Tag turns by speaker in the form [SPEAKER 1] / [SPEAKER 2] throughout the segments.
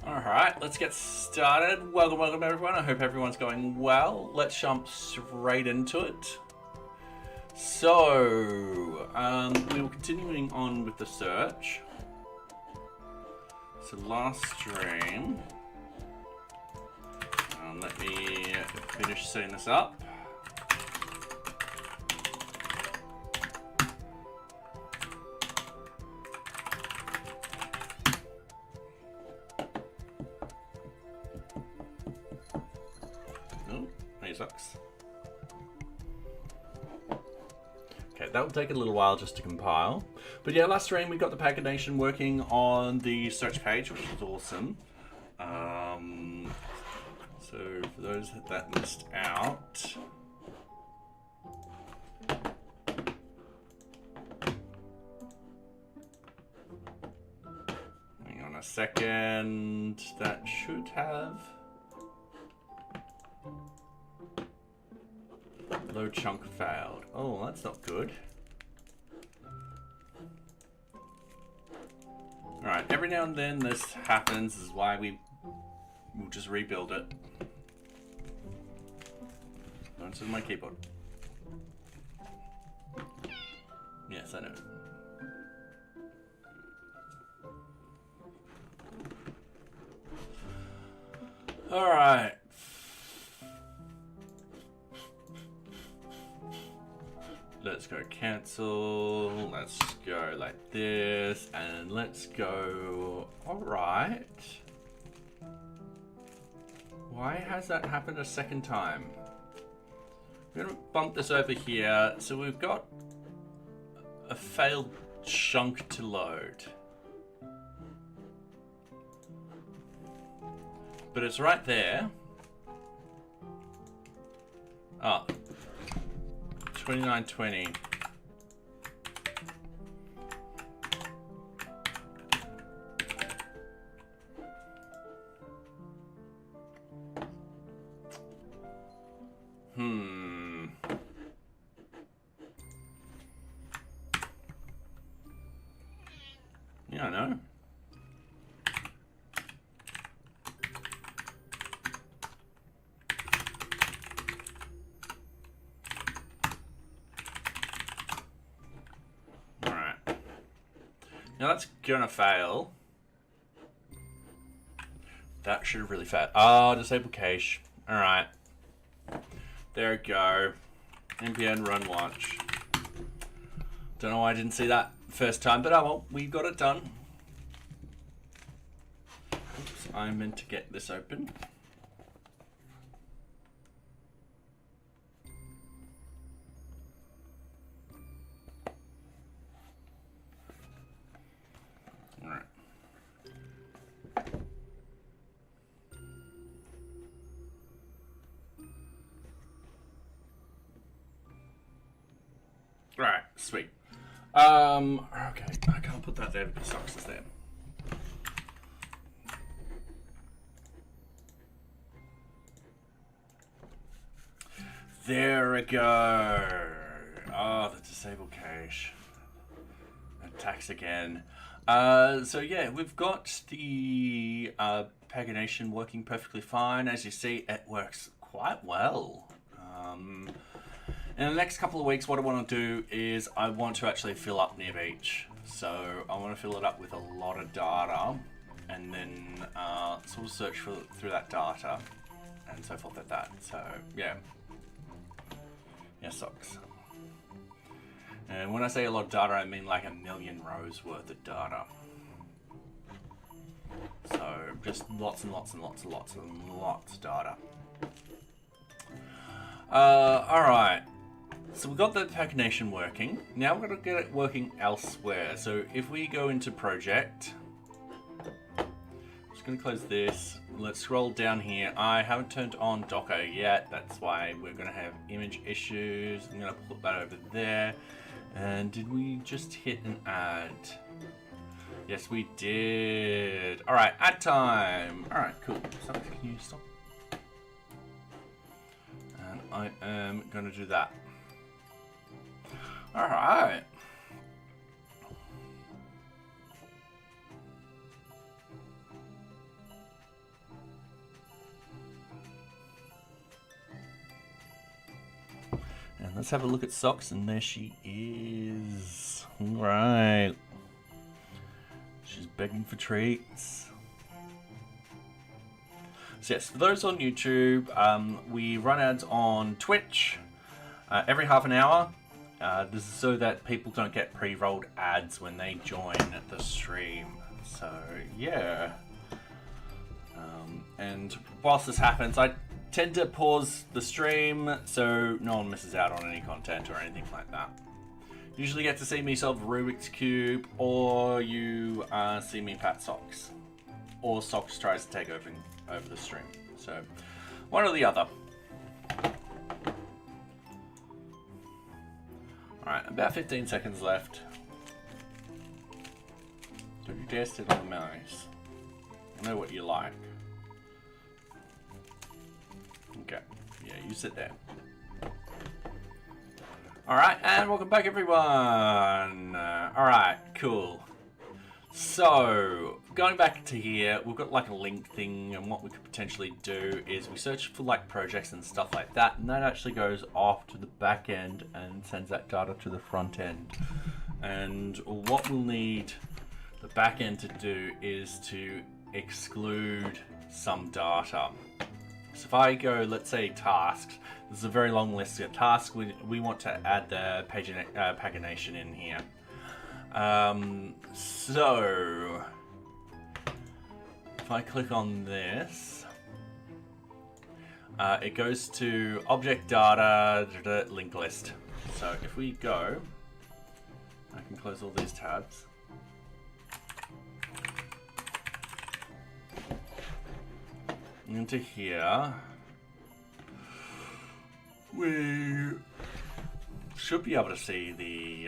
[SPEAKER 1] Alright, let's get started. Welcome everyone. I hope everyone's going well. Let's jump straight into it. So, we were continuing on with the search. So last stream, let me finish setting this up. Sucks. Okay, that will take a little while just to compile. But yeah, last stream we got the pagination working on the search page, which is awesome. So for those that missed out, hang on a second, that should have load chunk failed. Oh, that's not good. Alright, every now and then this happens. This is why we'll just rebuild it. Don't sit on my keyboard. Yes, I know. Alright. Let's go cancel, let's go like this, and let's go, alright. Why has that happened a second time? We're gonna bump this over here. So we've got a failed chunk to load. But it's right there. Oh. 2920. Yeah, I know. Now that's gonna fail. That should have really failed. Oh, disable cache. Alright. There we go. npm run watch. Don't know why I didn't see that first time, but oh well, we got it done. Oops, I meant to get this open. Right, sweet. Okay, I can't put that there because socks is there. There we go. Oh, the disable cache. Attacks again. So yeah, we've got the pagination working perfectly fine. As you see, it works quite well. In the next couple of weeks, what I want to do is I want to actually fill up NearBeach. So I want to fill it up with a lot of data and then sort of search through that data and so forth like that. So yeah. Yeah, socks. And when I say a lot of data, I mean like 1 million rows worth of data. So just lots and lots and lots and lots and lots of data. Alright. So we've got the pagination working. Now we're going to get it working elsewhere. So if we go into project, I'm just going to close this. Let's scroll down here. I haven't turned on Docker yet. That's why we're going to have image issues. I'm going to put that over there. And did we just hit an add? Yes, we did. All right, add time. All right, cool. So can you stop? And I am going to do that. All right. let's have a look at socks, and there she is. All right. She's begging for treats. So yes, for those on YouTube, we run ads on Twitch every half an hour. This is so that people don't get pre-rolled ads when they join the stream. So yeah. And whilst this happens, I tend to pause the stream so no one misses out on any content or anything like that. Usually get to see me solve Rubik's Cube, or you see me pat Socks. Or Socks tries to take over the stream. So, one or the other. Alright, about 15 seconds left. Don't you dare sit on the mouse. I know what you like. Okay, yeah, you sit there. Alright, and welcome back everyone! Alright, cool. So, going back to here, we've got like a link thing, and what we could potentially do is we search for like projects and stuff like that, and that actually goes off to the back end and sends that data to the front end. And what we'll need the back end to do is to exclude some data. So if I go, let's say tasks, this is a very long list of tasks. We want to add the pagination in here. So if I click on this, it goes to object data, linked list. So if we go, I can close all these tabs. Into here, we should be able to see the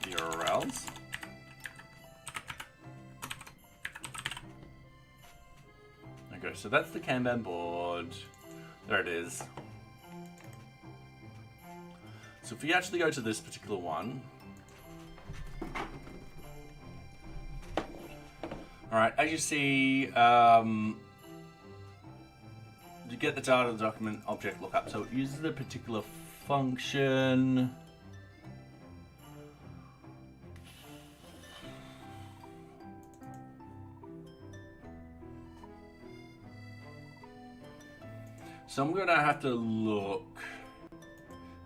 [SPEAKER 1] URLs. Okay, so that's the Kanban board. There it is. So if we actually go to this particular one, alright, as you see, you get the data of the document object lookup. So it uses a particular function. So I'm gonna have to look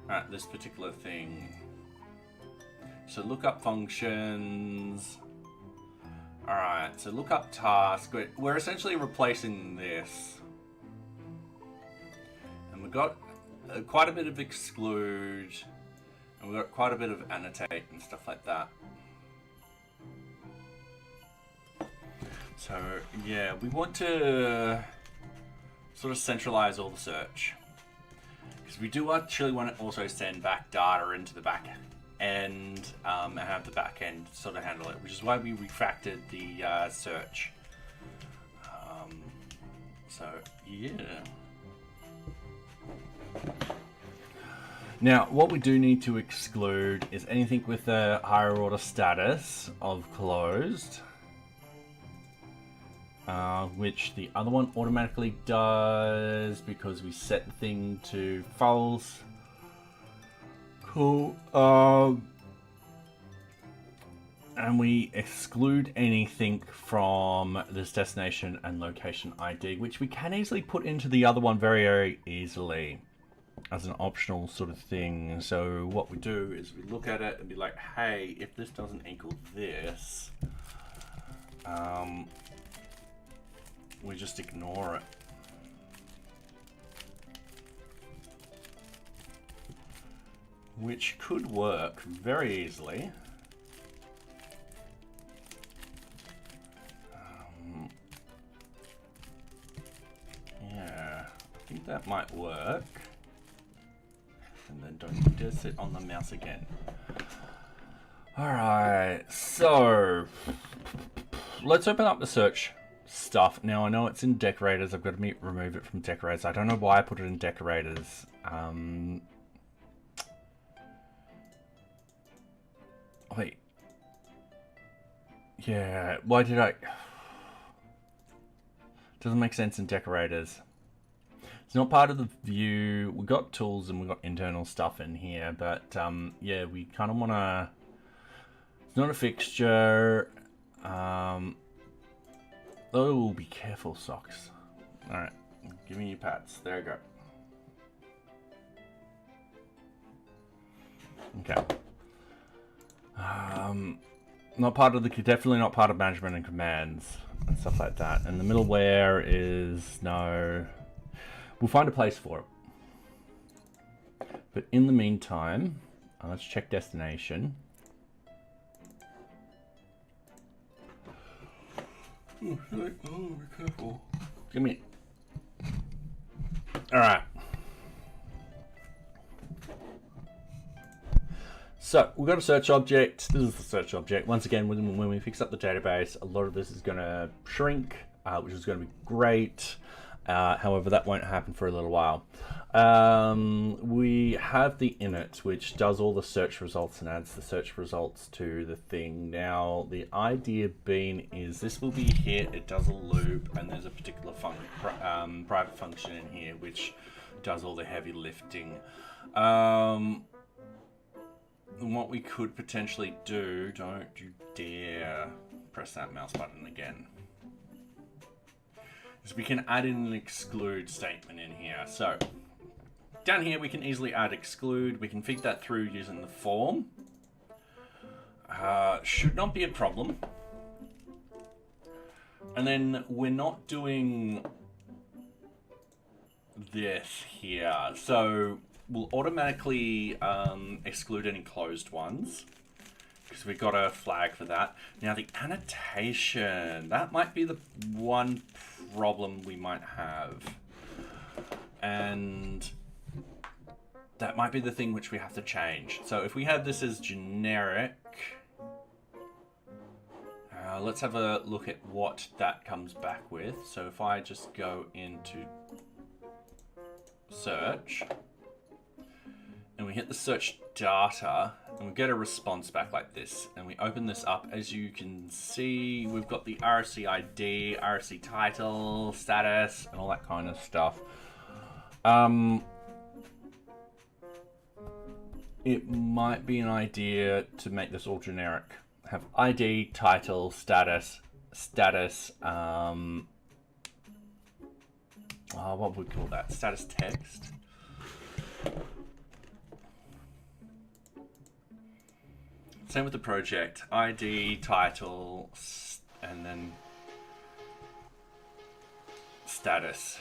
[SPEAKER 1] at this particular thing. So lookup functions. Alright, so lookup task. We're essentially replacing this. And we've got quite a bit of exclude. And we've got quite a bit of annotate and stuff like that. So, yeah, we want to sort of centralize all the search. Because we do actually want to also send back data into the back end and have the back end sort of handle it, which is why we refactored the search. So, yeah. Now, what we do need to exclude is anything with a higher order status of closed. Which the other one automatically does because we set the thing to false. Cool. And we exclude anything from this destination and location ID, which we can easily put into the other one very, very easily as an optional sort of thing. So what we do is we look at it and be like, hey, if this doesn't equal this, we just ignore it. Which could work very easily. Yeah, I think that might work. And then don't just sit on the mouse again. Alright, so let's open up the search stuff. Now I know it's in decorators. I've got to remove it from decorators. I don't know why I put it in decorators. Wait. Yeah, why did I... Doesn't make sense in decorators. It's not part of the view. We've got tools and we've got internal stuff in here, but yeah, we kind of want to... It's not a fixture. Oh, be careful, socks. All right, give me your pats. There you go. Okay. Not part of the, definitely not part of management and commands and stuff like that. And the middleware is no. We'll find a place for it. But in the meantime, let's check destination. Oh, be careful. Give me. All right. So we've got a search object. This is the search object. Once again, when we fix up the database, a lot of this is going to shrink, which is going to be great. However, that won't happen for a little while. We have the init, which does all the search results and adds the search results to the thing. Now, the idea being is this will be here. It does a loop, and there's a particular private function in here which does all the heavy lifting. What we could potentially do, don't you dare press that mouse button again, is we can add in an exclude statement in here. So down here we can easily add exclude. We can feed that through using the form. Should not be a problem. And then we're not doing this here. So we'll automatically exclude any closed ones because we've got a flag for that. Now the annotation, that might be the one problem we might have. And that might be the thing which we have to change. So if we have this as generic, let's have a look at what that comes back with. So if I just go into search, and we hit the search data, and we get a response back like this. And we open this up. As you can see, we've got the RC ID, RC title, status, and all that kind of stuff. It might be an idea to make this all generic. Have ID, title, status, what would we call that? Status text. Same with the project, ID, title, and then status.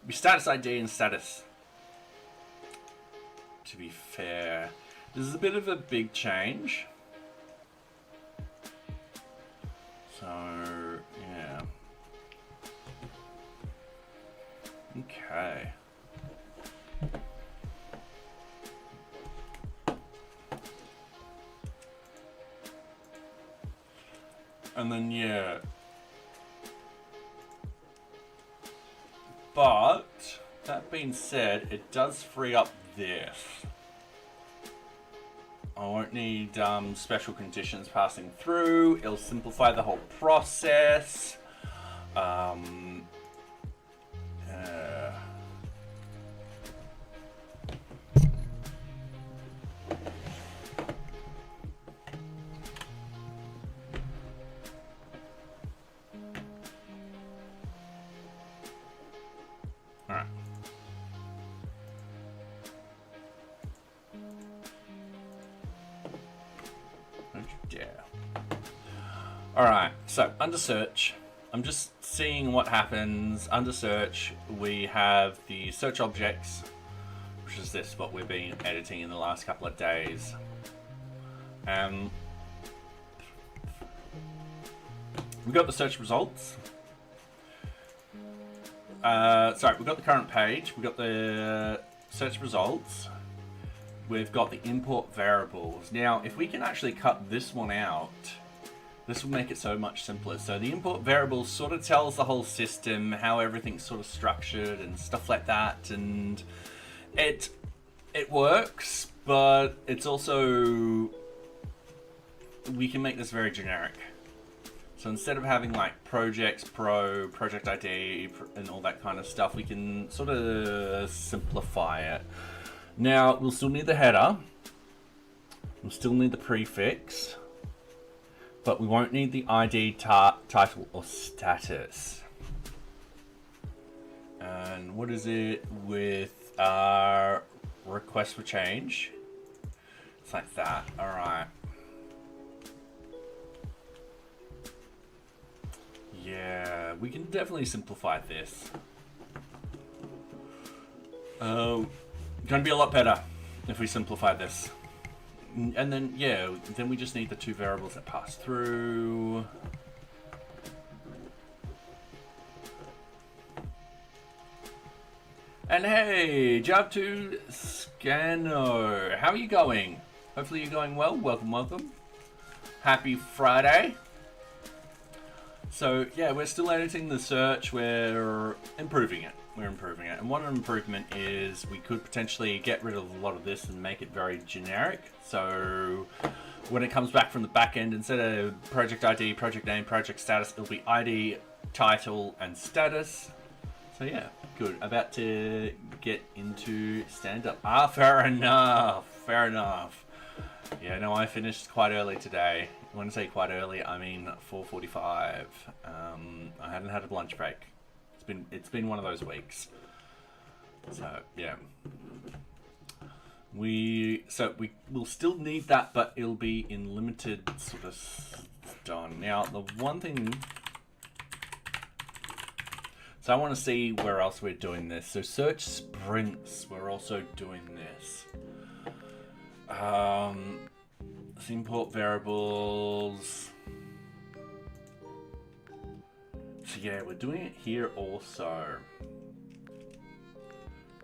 [SPEAKER 1] Be status ID and status. To be fair, this is a bit of a big change. So, yeah. Okay. And then, yeah. But, that being said, it does free up this. I won't need special conditions passing through. It'll simplify the whole process. Alright. Don't you dare. Alright, so under search, I'm just seeing what happens. Under search, we have the search objects, which is this, what we've been editing in the last couple of days. We've got the search results. Sorry, we've got the current page, we've got the search results, we've got the import variables. Now, if we can actually cut this one out, this will make it so much simpler. So the import variables sort of tells the whole system how everything's sort of structured and stuff like that, and it works, but it's also, we can make this very generic. So instead of having like projects, pro, project ID, and all that kind of stuff, we can sort of simplify it. Now, we'll still need the header. We'll still need the prefix. But we won't need the ID, title, or status. And what is it with our request for change? It's like that. All right. Yeah, we can definitely simplify this. Gonna be a lot better if we simplify this. And then, yeah, then we just need the two variables that pass through. And hey, Job to Scano. How are you going? Hopefully you're going well. Welcome, welcome. Happy Friday. So yeah, we're still editing the search. We're improving it. And one improvement is we could potentially get rid of a lot of this and make it very generic. So when it comes back from the back end, instead of project ID, project name, project status, it'll be ID, title, and status. So yeah, good. About to get into stand-up. Ah, fair enough. Fair enough. Yeah, no, I finished quite early today. When I say quite early, I mean 4:45. I hadn't had a lunch break. It's been one of those weeks. So yeah, we'll still need that, but it'll be in limited sort of done. Now the one thing, so I want to see where else we're doing this. So search sprints, we're also doing this. Let's import variables. So yeah, we're doing it here also.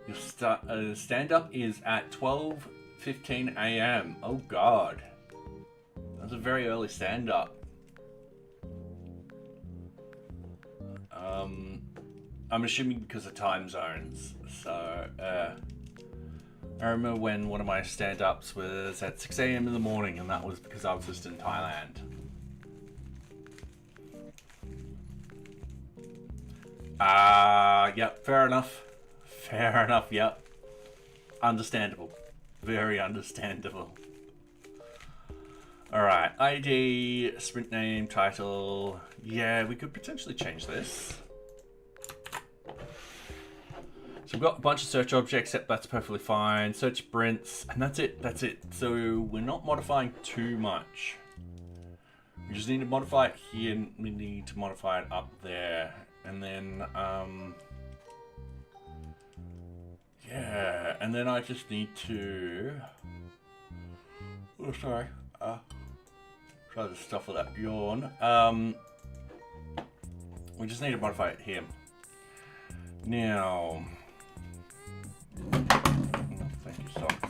[SPEAKER 1] Your stand up is at 12:15 a.m. Oh god, that's a very early stand up. I'm assuming because of time zones. So I remember when one of my stand ups was at 6 a.m. in the morning, and that was because I was just in Thailand. Yep, fair enough. Fair enough, yep. Understandable. Very understandable. Alright, ID, sprint name, title. Yeah, we could potentially change this. So we've got a bunch of search objects, that's perfectly fine. Search sprints, and that's it, that's it. So we're not modifying too much. We just need to modify it here, and we need to modify it up there. And then, yeah, and then I just need to, oh sorry, try to stuff with that yawn. We just need to modify it here. Now, thank you, socks.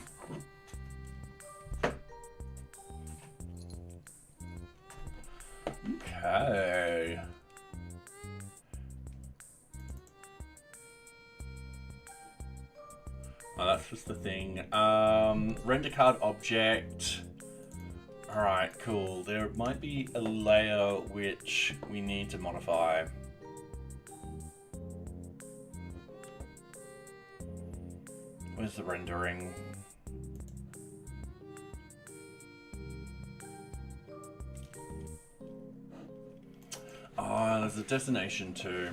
[SPEAKER 1] Okay. Oh, that's just the thing. Render card object. Alright, cool. There might be a layer which we need to modify. Where's the rendering? Oh, there's a destination too.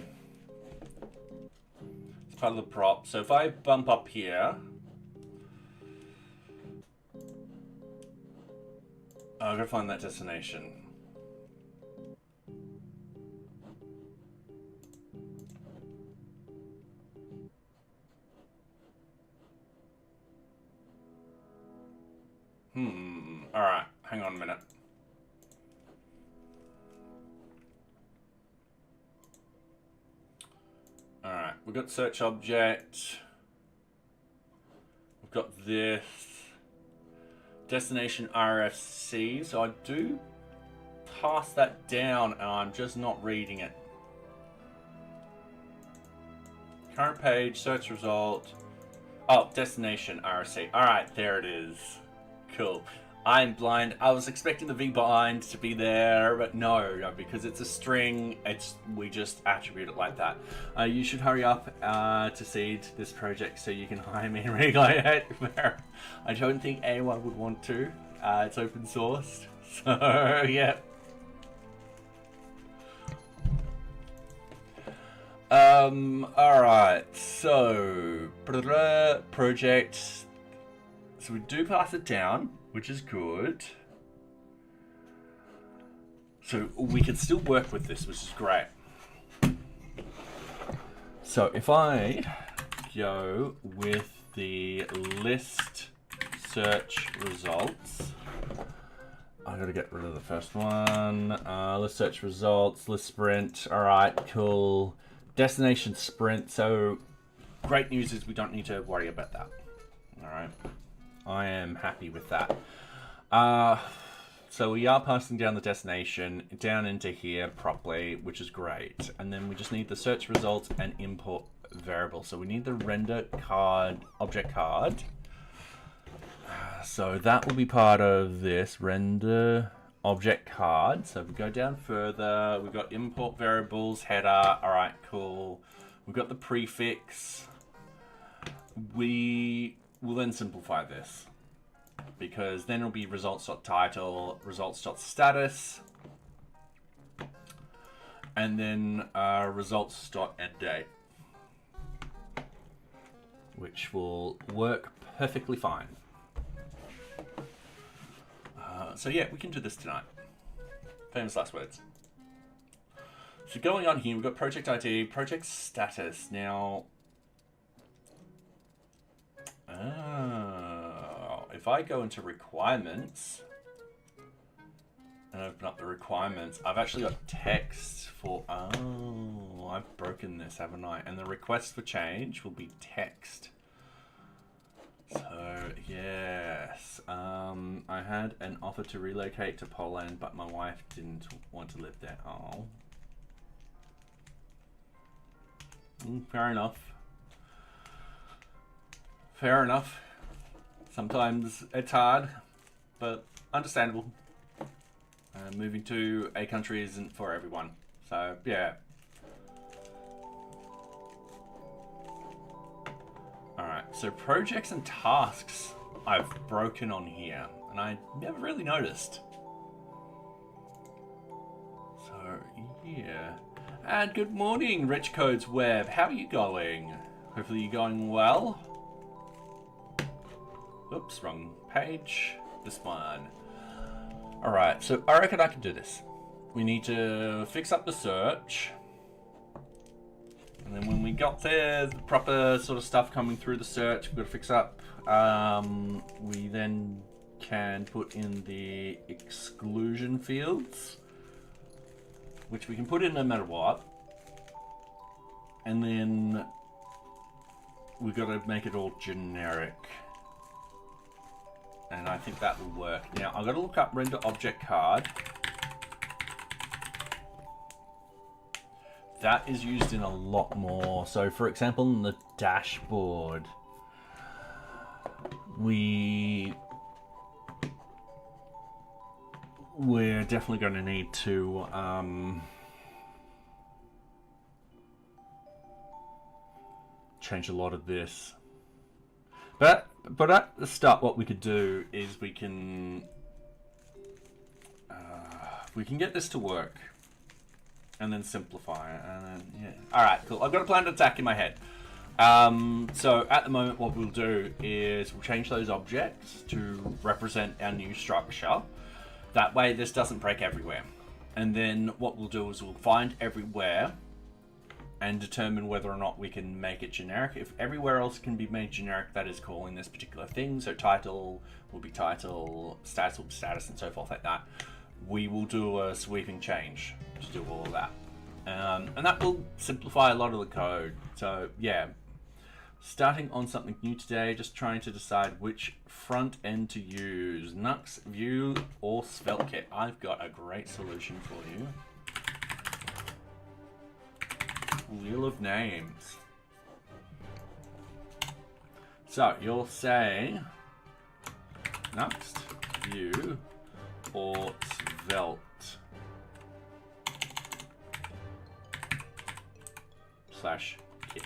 [SPEAKER 1] It's part of the prop. So if I bump up here, I've got to find that destination. Alright, hang on a minute. Alright, we've got search object. We've got this. Destination RFC. So I do pass that down and I'm just not reading it. Current page, search result. Oh, destination RFC. Alright, there it is. Cool. I'm blind. I was expecting the v-bind to be there, but no, because it's a string, we just attribute it like that. You should hurry up to seed this project so you can hire me and regulate it. I don't think anyone would want to. It's open sourced, so yeah. Alright, so project. So we do pass it down, which is good. So we can still work with this, which is great. So if I go with the list search results, I gotta get rid of the first one. List search results, list sprint. All right, cool. Destination sprint. So great news is we don't need to worry about that. All right. I am happy with that. So we are passing down the destination down into here properly, which is great. And then we just need the search results and import variable. So we need the render card, object card. So that will be part of this render object card. So if we go down further, we've got import variables, header. All right, cool. We've got the prefix. We will then simplify this because then it'll be results.title, results.status, and then results.endDate, which will work perfectly fine. So yeah, we can do this tonight. Famous last words. So going on here, we've got project ID, project status. Now, if I go into requirements and open up the requirements, I've actually got text for, I've broken this, haven't I? And the request for change will be text. So, yes, I had an offer to relocate to Poland, but my wife didn't want to live there. Oh. Fair enough. Fair enough. Sometimes it's hard, but understandable. Moving to a country isn't for everyone. So, yeah. Alright, so projects and tasks I've broken on here, and I never really noticed. So, yeah. And good morning, Rich Codes Web. How are you going? Hopefully you're going well. Oops, wrong page. This one. Alright, so I reckon I can do this. We need to fix up the search. And then when we got there, the proper sort of stuff coming through the search, we've got to fix up. We then can put in the exclusion fields, which we can put in no matter what. And then we've got to make it all generic. And I think that will work. Now, I've got to look up render object card. That is used in a lot more. So, for example, in the dashboard, we're definitely going to need to change a lot of this. But at the start, what we could do is we can get this to work. And then simplify it, and then, yeah. All right, cool. I've got a planned attack in my head. So at the moment, what we'll do is we'll change those objects to represent our new structure. That way, this doesn't break everywhere. And then what we'll do is we'll find everywhere and determine whether or not we can make it generic. If everywhere else can be made generic, that is calling this particular thing. So title will be title, status will be status, and so forth like that. We will do a sweeping change to do all of that. And that will simplify a lot of the code. So yeah, starting on something new today, just trying to decide which front end to use, Nux, Vue, or SvelteKit. I've got a great solution for you. Wheel of names. So you'll say Nux, view or svelte /kit.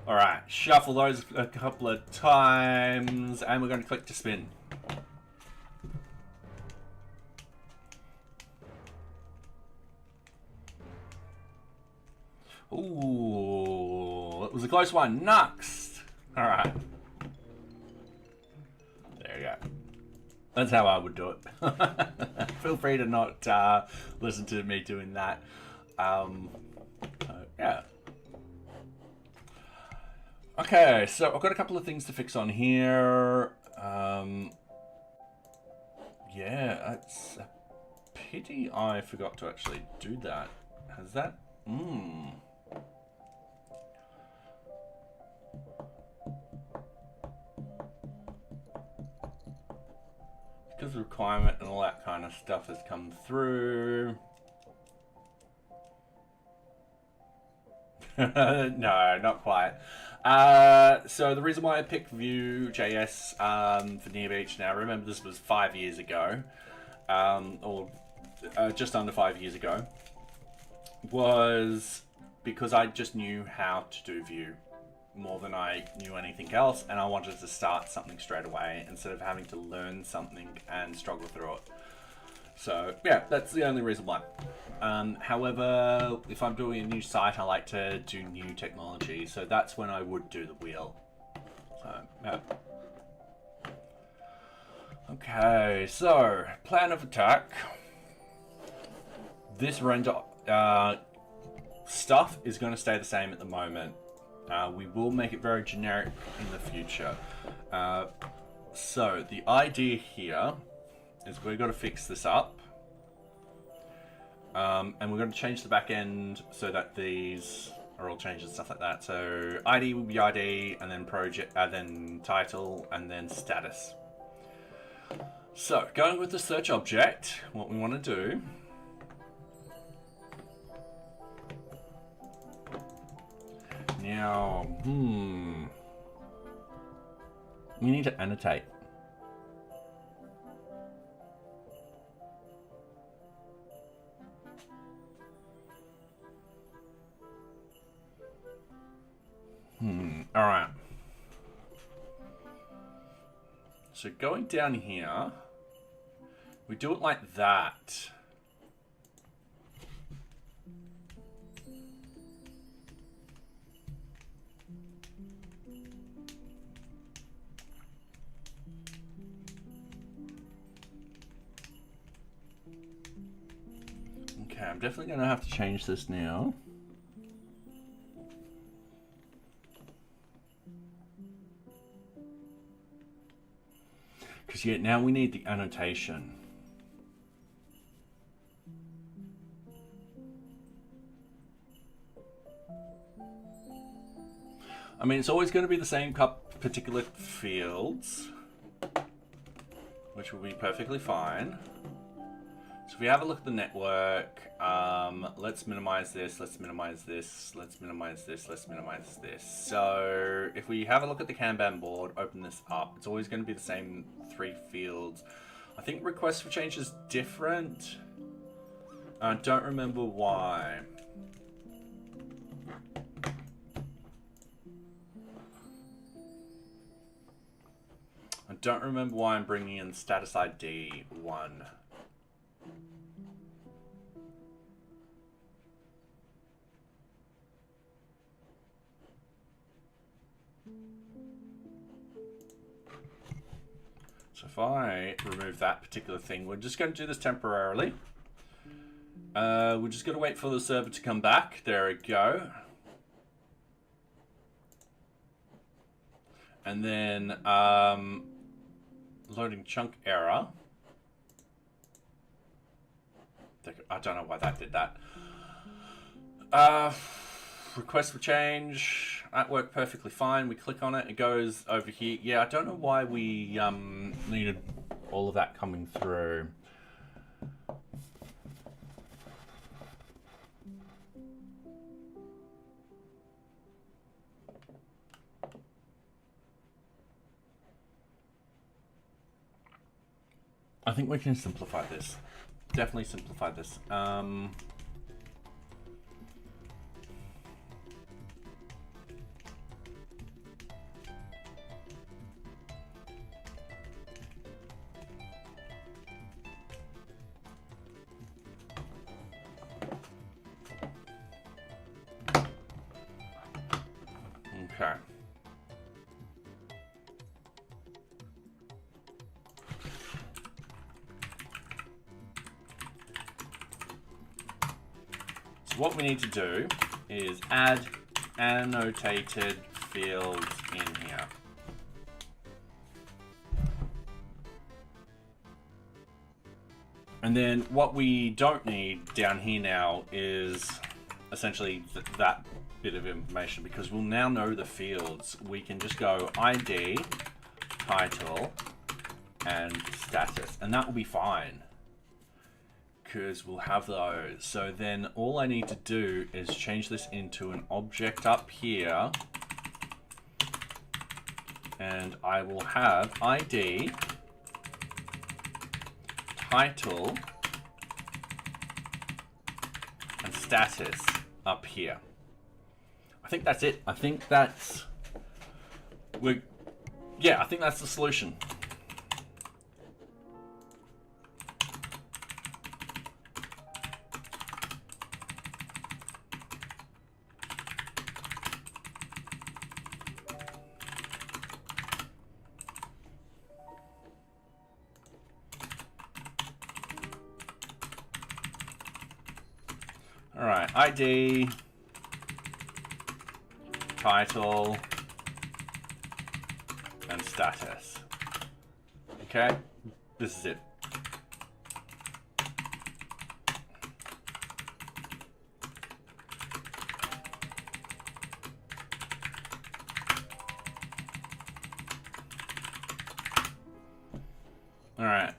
[SPEAKER 1] All right, shuffle those a couple of times, and we're going to click to spin. Ooh, it was a close one. Next. All right. There you go. That's how I would do it. Feel free to not listen to me doing that. Yeah. Okay, so I've got a couple of things to fix on here. Yeah, it's a pity I forgot to actually do that. Has that? Because the requirement and all that kind of stuff has come through. No, not quite. So the reason why I picked VueJS for NearBeach, now remember this was 5 years ago, or just under 5 years ago, was because I just knew how to do Vue more than I knew anything else, and I wanted to start something straight away instead of having to learn something and struggle through it. So yeah, that's the only reason why. However, if I'm doing a new site, I like to do new technology, so that's when I would do the wheel. So yeah. Okay, so plan of attack. This render stuff is going to stay the same at the moment. We will make it very generic in the future. So the idea here is we've got to fix this up. And we're going to change the backend so that these are all changed and stuff like that. So ID will be ID, and then project, and then title, and then status. So going with the search object, what we want to do now, we need to annotate. All right. So going down here, we do it like that. Okay, I'm definitely going to have to change this now. Because yeah, now we need the annotation. I mean, it's always going to be the same particular fields, which will be perfectly fine. So if we have a look at the network, let's minimize this, let's minimize this, let's minimize this, let's minimize this. So if we have a look at the Kanban board, open this up, it's always going to be the same 3 fields. I think request for change is different. I don't remember why. I don't remember why I'm bringing in status ID 1. So if I remove that particular thing, we're just going to do this temporarily. We're just going to wait for the server to come back. There we go. And then loading chunk error. I don't know why that did that. request for change. That worked perfectly fine. We click on it, it goes over here. Yeah, I don't know why we needed all of that coming through. I think we can simplify this. Definitely simplify this. Okay. So what we need to do is add annotated fields in here. And then what we don't need down here now is essentially that bit of information, because we'll now know the fields. We can just go ID, title, and status, and that will be fine, because we'll have those. So then all I need to do is change this into an object up here, and I will have ID, title, and status up here. I think that's it. I think that's I think that's the solution. All right, ID, title, and status. Okay, this is it. All right.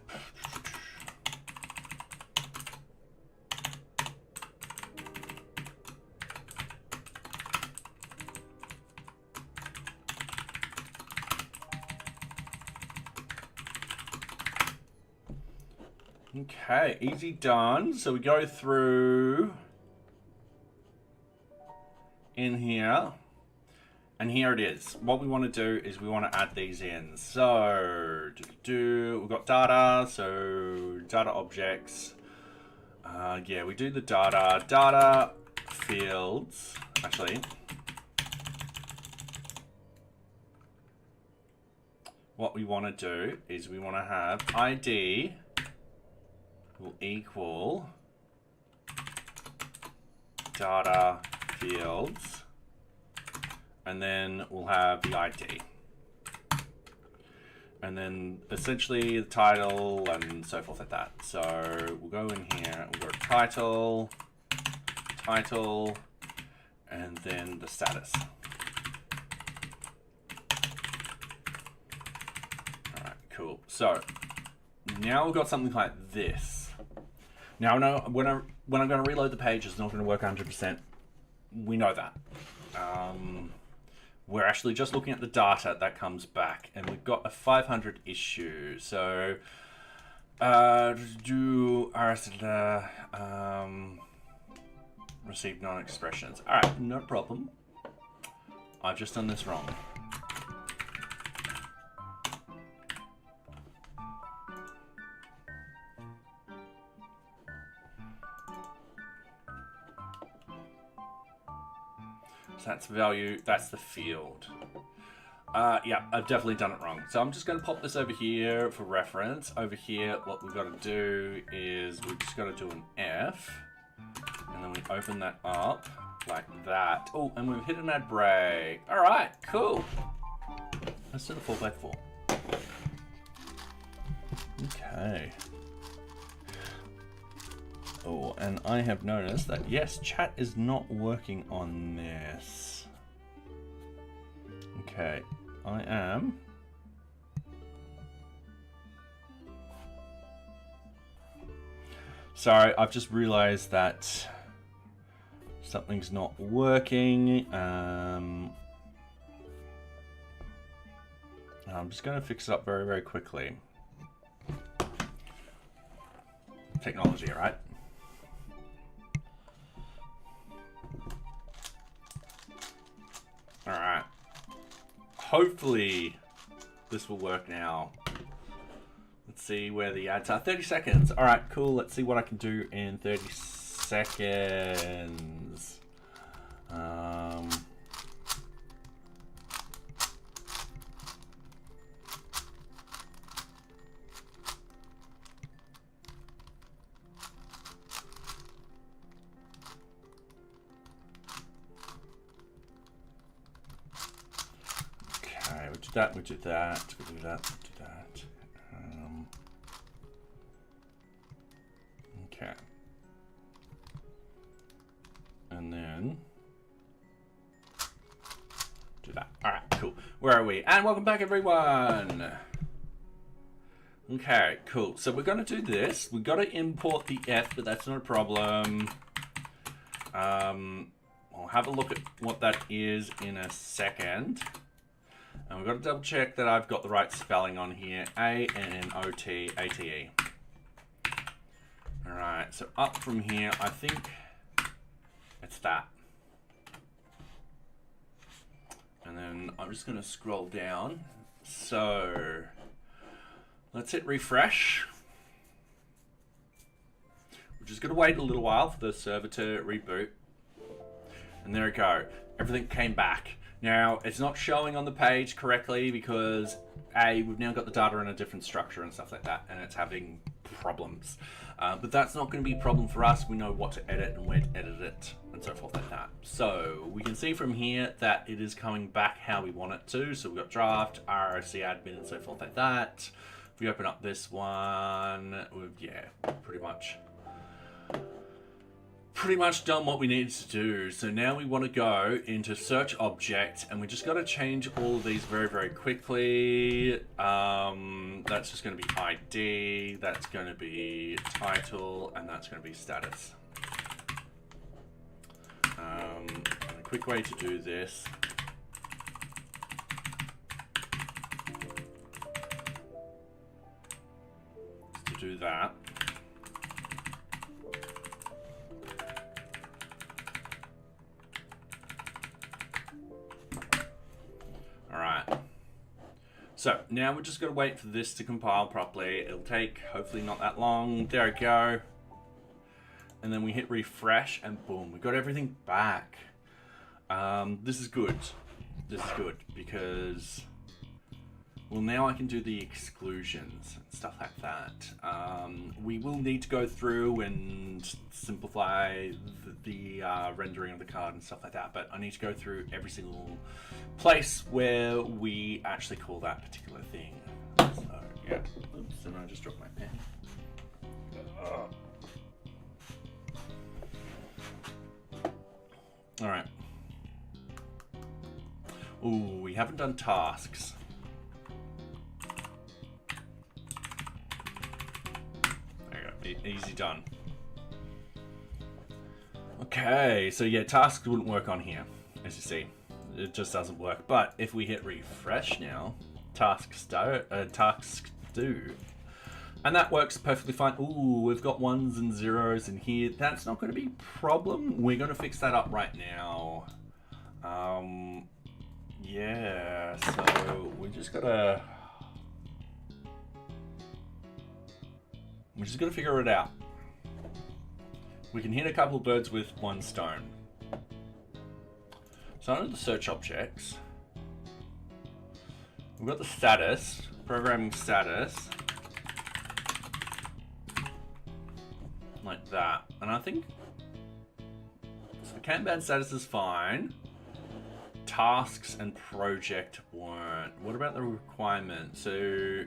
[SPEAKER 1] Okay, easy done. So we go through in here, and here it is. What we want to do is we want to add these in. So we've got data, so data objects. Yeah, we do the data fields. Actually, what we want to do is we want to have ID will equal data fields, and then we'll have the ID, and then essentially the title and so forth like that. So we'll go in here, we'll go title, and then the status. All right, cool. So now we've got something like this. Now, no, when I'm going to reload the page, it's not going to work 100%. We know that. We're actually just looking at the data that comes back, and we've got a 500 issue. So, receive non-expressions. All right, no problem. I've just done this wrong. So that's value, that's the field. Yeah, I've definitely done it wrong. So I'm just going to pop this over here for reference. Over here, what we've got to do is we've just got to do an F, and then we open that up like that. Oh, and we've hit an add break. All right, cool. Let's do the 4x4. Okay. Oh, and I have noticed that yes, chat is not working on this. Okay, I am. Sorry, I've just realized that something's not working. I'm just going to fix it up very, very quickly. Technology, right? All right. Hopefully this will work now. Let's see where the ads are. 30 seconds. All right, cool. Let's see what I can do in 30 seconds. Okay, we'll do that, we'll do that, we'll do that, we'll do that. Okay. And then do that. All right, cool. Where are we? And welcome back, everyone. Okay, cool. So we're going to do this. We've got to import the F, but that's not a problem. I'll have a look at what that is in a second. And we've got to double check that I've got the right spelling on here. A-N-O-T-A-T-E. All right, so up from here, I think it's that. And then I'm just going to scroll down. So let's hit refresh. We're just going to wait a little while for the server to reboot. And there we go. Everything came back. Now, it's not showing on the page correctly because we've now got the data in a different structure and stuff like that, and it's having problems. But that's not going to be a problem for us. We know what to edit and where to edit it and so forth like that. So we can see from here that it is coming back how we want it to. So we've got draft, ROC admin and so forth like that. If we open up this one, yeah, pretty much done what we needed to do. So now we want to go into search object, and we just got to change all of these very, very quickly. That's just going to be ID, that's going to be title, and that's going to be status. And a quick way to do this is to do that. So now we're just going to wait for this to compile properly. It'll take hopefully not that long. There we go. And then we hit refresh and boom, we got everything back. This is good. This is good because, well, now I can do the exclusions and stuff like that. We will need to go through and simplify the rendering of the card and stuff like that, but I need to go through every single place where we actually call that particular thing. So yeah, oops, and I just dropped my pen. All right. Ooh, we haven't done tasks. There you go, easy done. Okay, so yeah, tasks wouldn't work on here, as you see. It just doesn't work. But if we hit refresh now, tasks do. And that works perfectly fine. Ooh, we've got ones and zeros in here. That's not going to be a problem. We're going to fix that up right now. Yeah, so we just got to figure it out. We can hit a couple of birds with one stone. So under the search objects, we've got the status, programming status, like that. And I think, so the Kanban status is fine. Tasks and project weren't. What about the requirement? So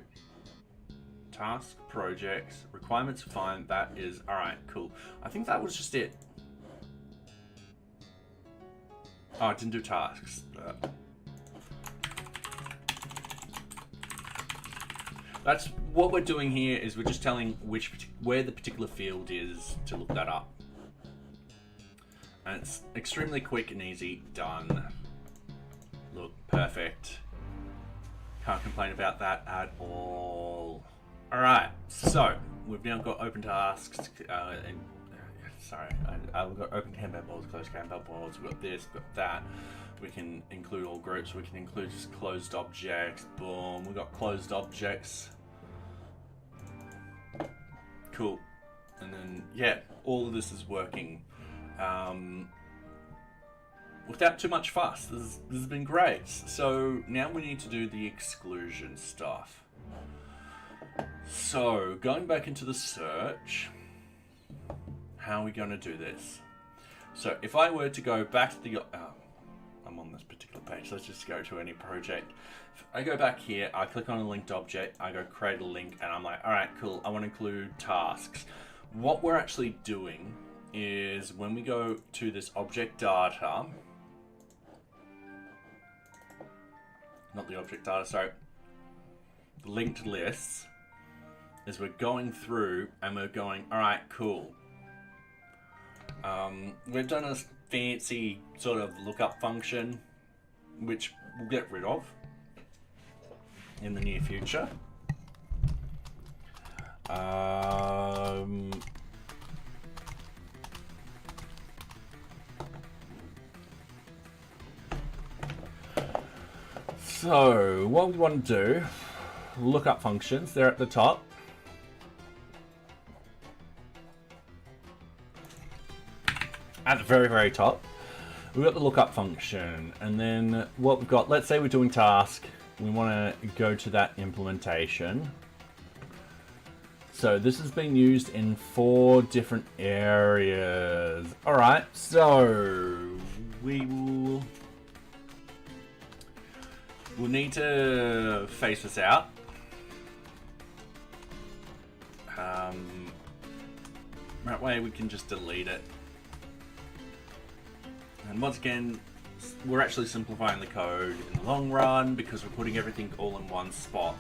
[SPEAKER 1] task, projects, requirements fine. That is all right. Cool. I think that was just it. Oh, I didn't do tasks. That's what we're doing here. Is we're just telling where the particular field is to look that up. And it's extremely quick and easy. Done. Look, perfect. Can't complain about that at all. All right, so we've now got open tasks. We've got open Kanban boards, closed Kanban boards. We've got this, we've got that. We can include all groups. We can include just closed objects. Boom. We've got closed objects. Cool. And then, yeah, all of this is working without too much fuss. This has been great. So now we need to do the exclusion stuff. So going back into the search, how are we going to do this? So if I were to go back to the, I'm on this particular page. Let's just go to any project. If I go back here, I click on a linked object, I go create a link, and I'm like, all right, cool. I want to include tasks. What we're actually doing is when we go to this object data, not the object data, sorry, the linked lists, is we're going through and we're going, all right, cool. We've done a fancy sort of lookup function, which we'll get rid of in the near future. So what we want to do, lookup functions, they're at the top. At the very, very top, we've got the lookup function, and then what we've got, let's say we're doing task, we want to go to that implementation. So this has been used in 4 different areas. All right, so we'll need to phase this out. That way we can just delete it. And once again, we're actually simplifying the code in the long run because we're putting everything all in one spot.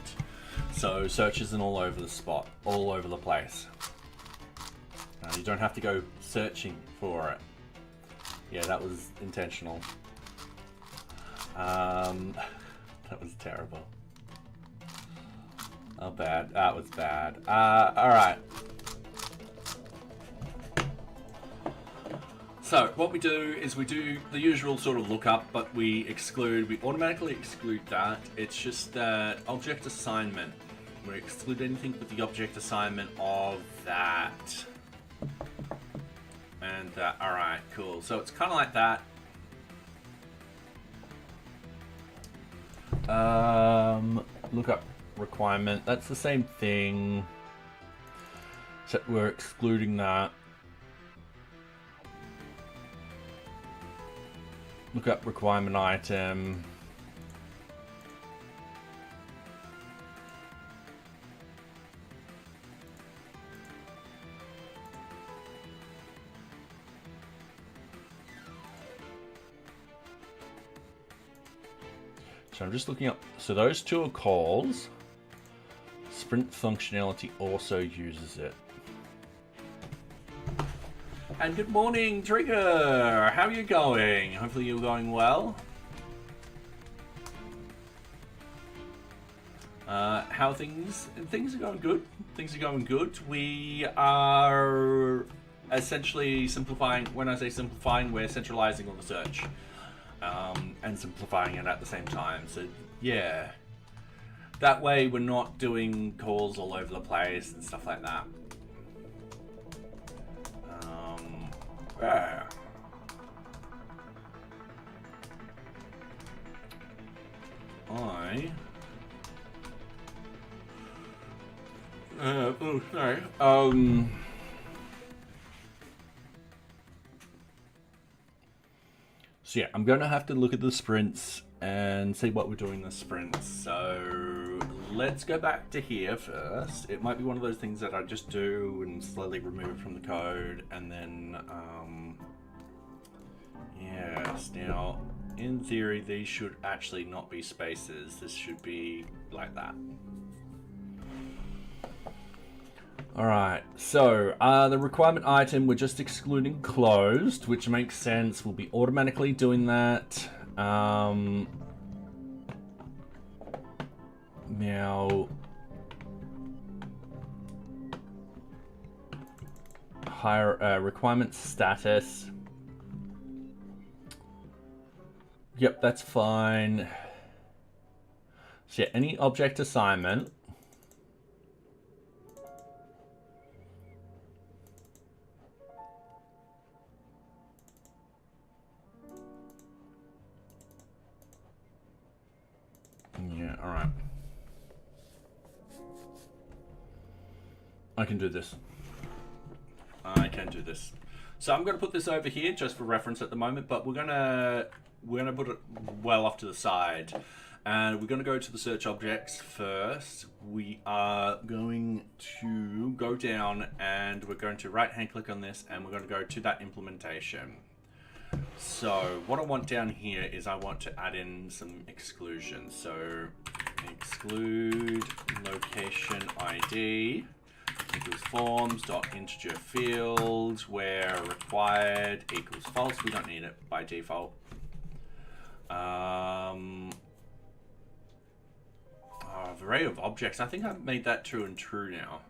[SPEAKER 1] So search isn't all over the spot, all over the place. You don't have to go searching for it. Yeah, that was intentional. That was terrible. Oh, bad. That was bad. All right. So what we do is we do the usual sort of lookup, but we automatically exclude that. It's just that object assignment. We exclude anything with the object assignment of that. And that, all right, cool. So it's kind of like that. Lookup requirement, that's the same thing, except we're excluding that. Lookup requirement item. So I'm just looking up, so those 2 are calls. Sprint functionality also uses it. And good morning, Trigger! How are you going? Hopefully you're going well. How are things? Things are going good. Things are going good. We are essentially simplifying. When I say simplifying, we're centralizing all the search. And simplifying it at the same time. So yeah, that way we're not doing calls all over the place and stuff like that. Yeah. Oh, sorry. So yeah, I'm going to have to look at the sprints and see what we're doing in the sprints. So let's go back to here first. It might be one of those things that I just do and slowly remove it from the code, and then, yes, now, in theory, these should actually not be spaces. This should be like that. All right, so the requirement item, we're just excluding closed, which makes sense. We'll be automatically doing that. Now, higher requirement status. Yep, that's fine. So yeah, any object assignment. Yeah, all right. I can do this. I can do this. So I'm going to put this over here just for reference at the moment, but we're gonna put it well off to the side, and we're going to go to the search objects first. We are going to go down, and we're going to right-hand click on this, and we're going to go to that implementation. So what I want down here is I want to add in some exclusions. So exclude location ID equals forms dot integer field where required equals false. We don't need it by default. Array of objects. I think I've made that true and true now.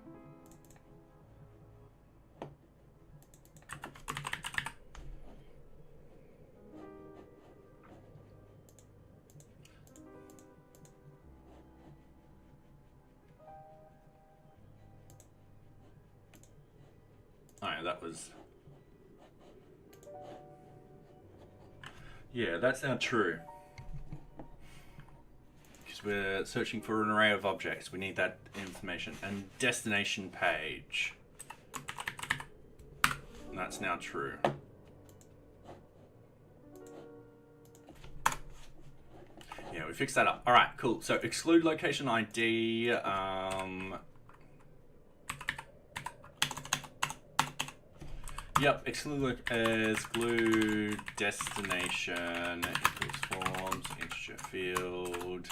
[SPEAKER 1] That was, yeah, that's now true, because we're searching for an array of objects. We need that information. And destination page, and that's now true. Yeah, we fixed that up. All right, cool. So exclude location ID. Yep, exclude destination equals forms, integer field.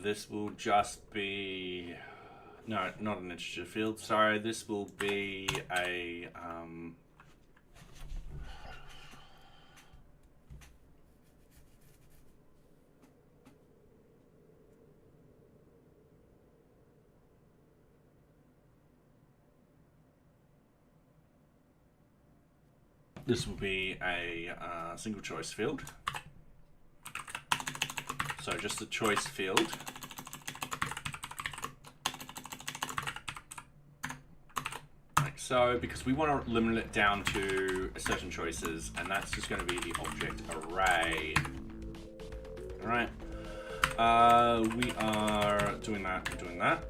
[SPEAKER 1] This will just be, no, not an integer field, sorry. This will be a, this will be a single choice field. So just a choice field. Like so, because we want to limit it down to certain choices, and that's just going to be the object array. All right. We are doing that and doing that.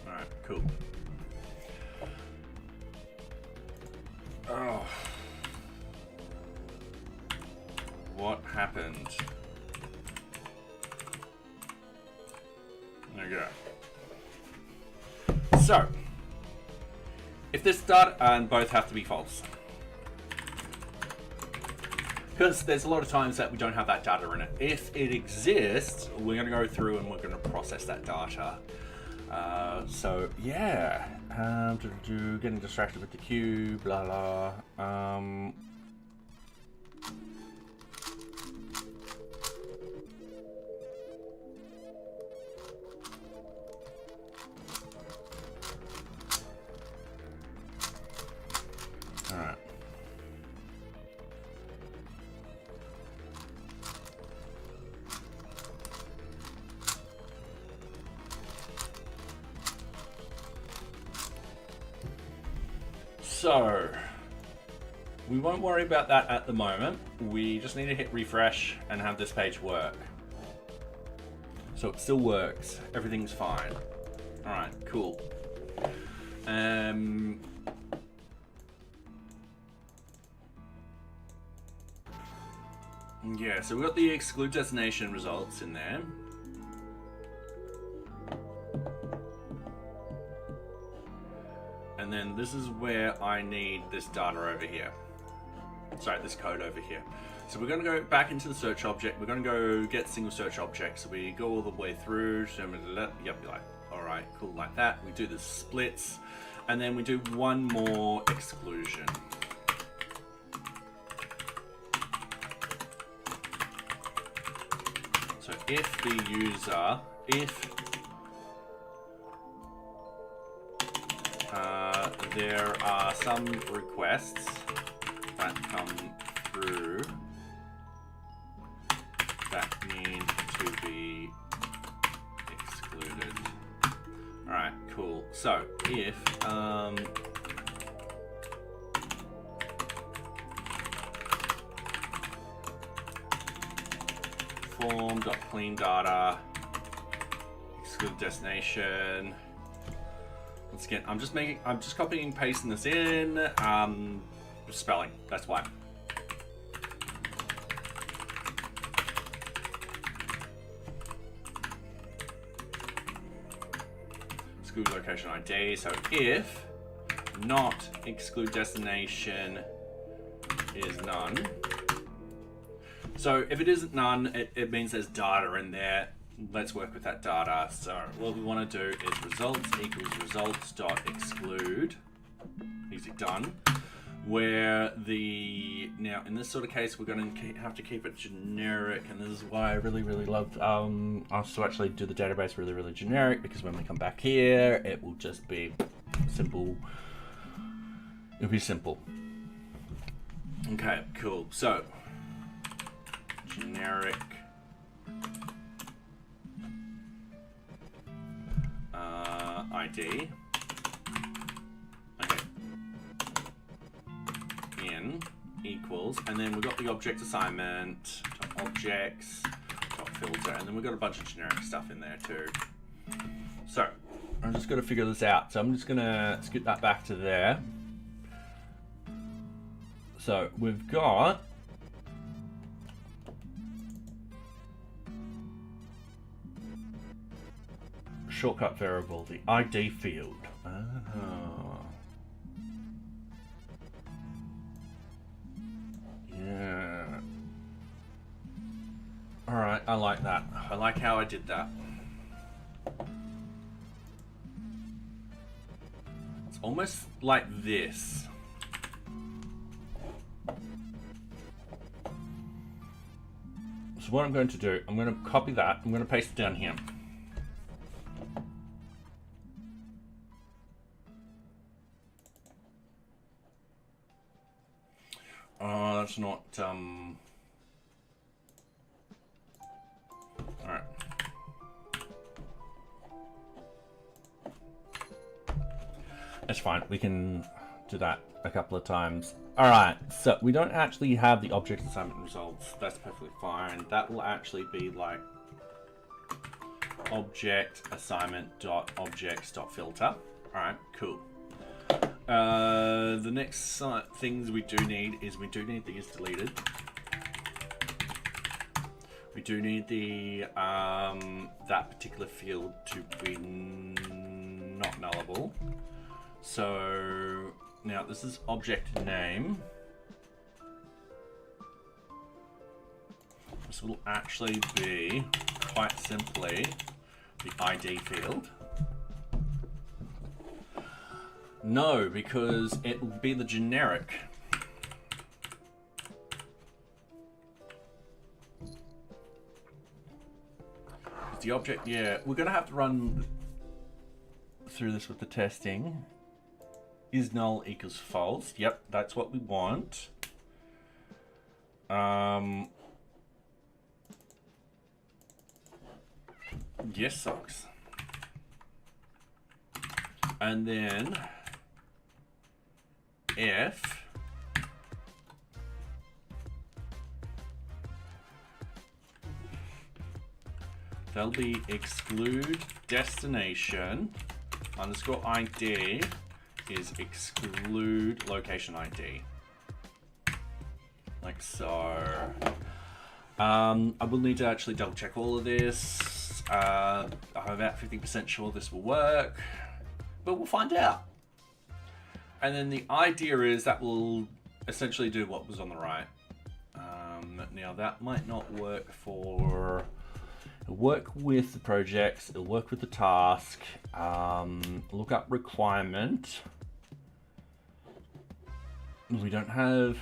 [SPEAKER 1] All right, cool. Oh. What happened? There you go. So, if this data and both have to be false, because there's a lot of times that we don't have that data in it. If it exists, we're going to go through and we're going to process that data. So yeah, getting distracted with the queue, blah blah. All right. So, we won't worry about that at the moment. We just need to hit refresh and have this page work. So it still works. Everything's fine. All right, cool. Yeah, so we've got the exclude destination results in there. And then this is where I need this data over here. Sorry, this code over here. So we're going to go back into the search object. We're going to go get single search object. So we go all the way through. So yep, you're like, all right, cool, like that. We do the splits, and then we do one more exclusion. So if the user, there are some requests that come through that need to be excluded. All right, cool. So if form.clean data exclude destination. Once again, I'm just copying and pasting this in. Spelling, that's why. Exclude location ID. So if not exclude destination is none. So if it isn't none, it means there's data in there. Let's work with that data. So what we want to do is results equals results dot exclude. Easy done. Where now in this sort of case we're going to have to keep it generic, and this is why I really love us to actually do the database really generic, because when we come back here it will just be simple. It'll be simple. Okay, cool. So generic ID. Okay. In equals, and then we've got the object assignment, objects, filter, and then we've got a bunch of generic stuff in there too. So I'm just going to figure this out. So I'm just going to scoot that back to there. So we've got shortcut variable, the ID field. Yeah. All right, I like that. I like how I did that. It's almost like this. So what I'm going to do, I'm going to copy that. I'm going to paste it down here. Oh, that's not, all right. That's fine, we can do that a couple of times. All right, so we don't actually have the object assignment results. That's perfectly fine. That will actually be like object assignment dot objects dot filter. All right, cool. The next things we do need is we do need these deleted. We do need the that particular field to be not nullable. So now this is object name. This will actually be quite simply the ID field. No, because it will be the generic. The object, yeah, we're gonna have to run through this with the testing. Is null equals false? Yep, that's what we want. Yes, socks. And then if there'll be exclude destination underscore ID is exclude location ID. Like so. I will need to actually double check all of this. I'm about 50% sure this will work, but we'll find out. And then the idea is that will essentially do what was on the right. Now that might not work for, it'll work with the projects, it'll work with the task. Look up requirement. We don't have,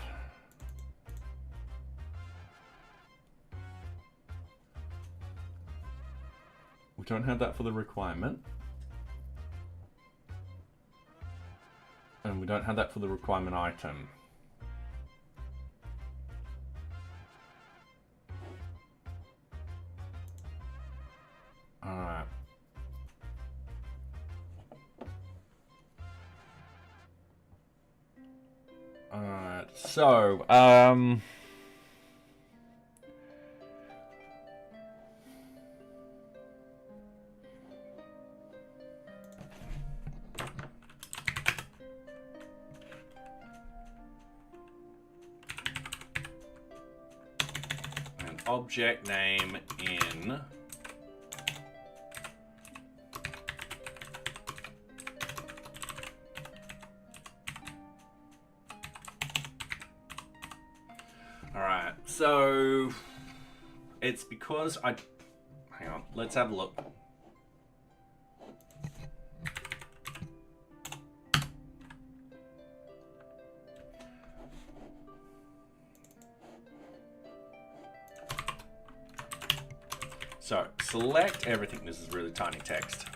[SPEAKER 1] that for the requirement. And we don't have that for the requirement item. Alright. Alright, so, an object name in so it's because hang on, let's have a look. So select everything. This is really tiny text.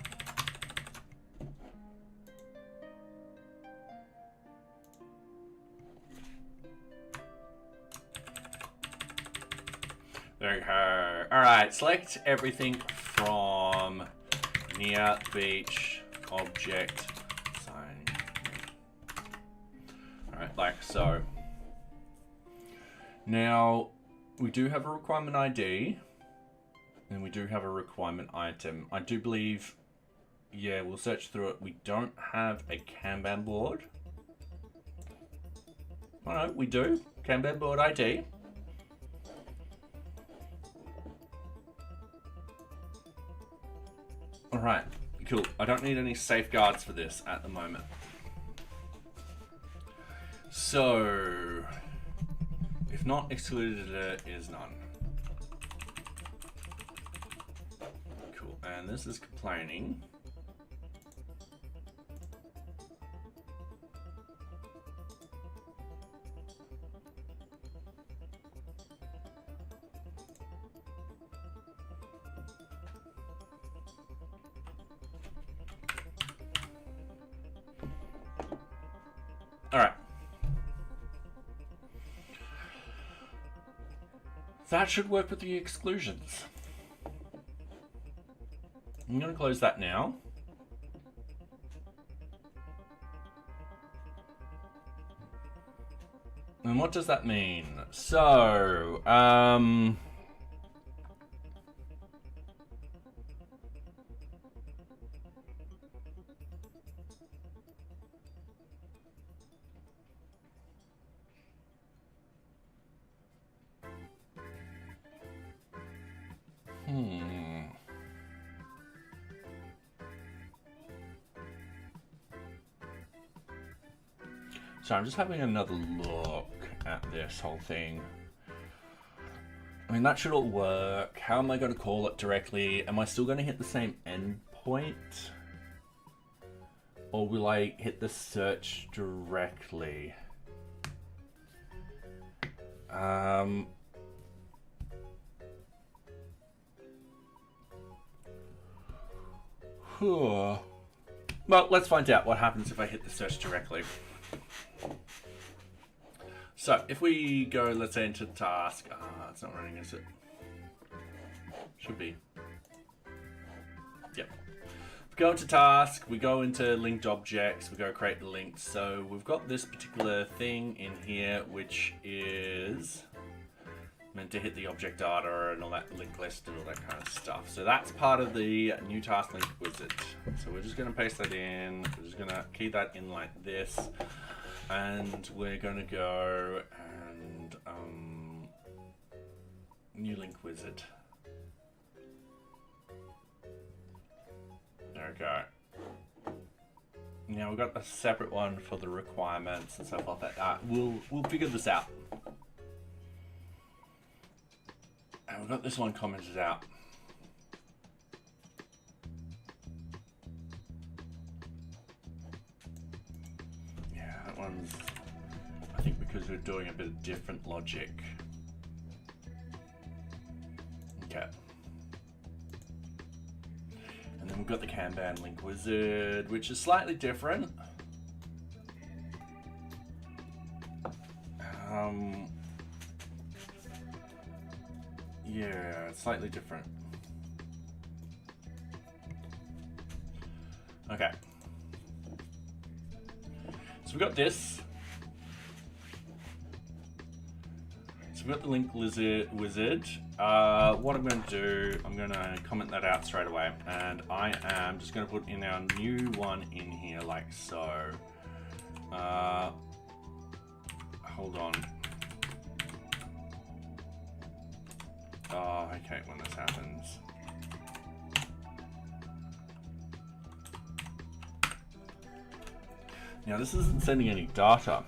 [SPEAKER 1] There you go. All right, select everything from NearBeach object sign. All right, like so. Now we do have a requirement ID, and we do have a requirement item. I do believe, yeah, we'll search through it. We don't have a Kanban board. Oh no, we do. Kanban board ID. All right, cool. I don't need any safeguards for this at the moment. So, if not excluded, is none. Cool, and this is complaining. All right. That should work with the exclusions. I'm going to close that now. And what does that mean? So, So I'm just having another look at this whole thing. I mean, that should all work. How am I going to call it directly? Am I still going to hit the same endpoint? Or will I hit the search directly? Well, let's find out what happens if I hit the search directly. So if we go, let's say, into task, it's not running, is it? Should be. Yep. We go into task, we go into linked objects, we go create the links. So we've got this particular thing in here, which is meant to hit the object data and all that link list and all that kind of stuff. So that's part of the new task link wizard. So we're just going to paste that in. We're just going to key that in like this. And we're going to go and New link wizard. There we go. Now we've got a separate one for the requirements and stuff like that. We'll figure this out. And we've got this one commented out. Yeah, that one's, I think because we're doing a bit of different logic. Okay. And then we've got the Kanban link wizard, which is slightly different. Yeah, it's slightly different. Okay. So we've got this. So we've got the link wizard. What I'm going to do, I'm going to comment that out straight away, and I am just going to put in our new one in here like so. Hold on. Oh, I hate when this happens. Now this isn't sending any data.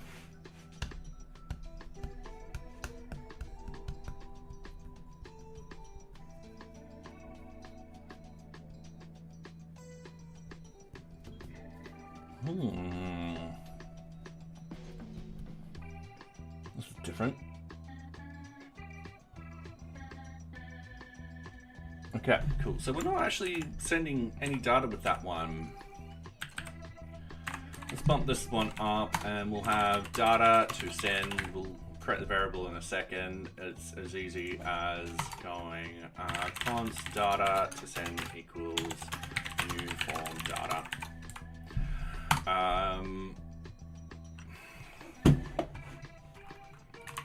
[SPEAKER 1] This is different. Okay, cool. So we're not actually sending any data with that one. Let's bump this one up and we'll have data to send. We'll create the variable in a second. It's as easy as going const data to send equals new form data.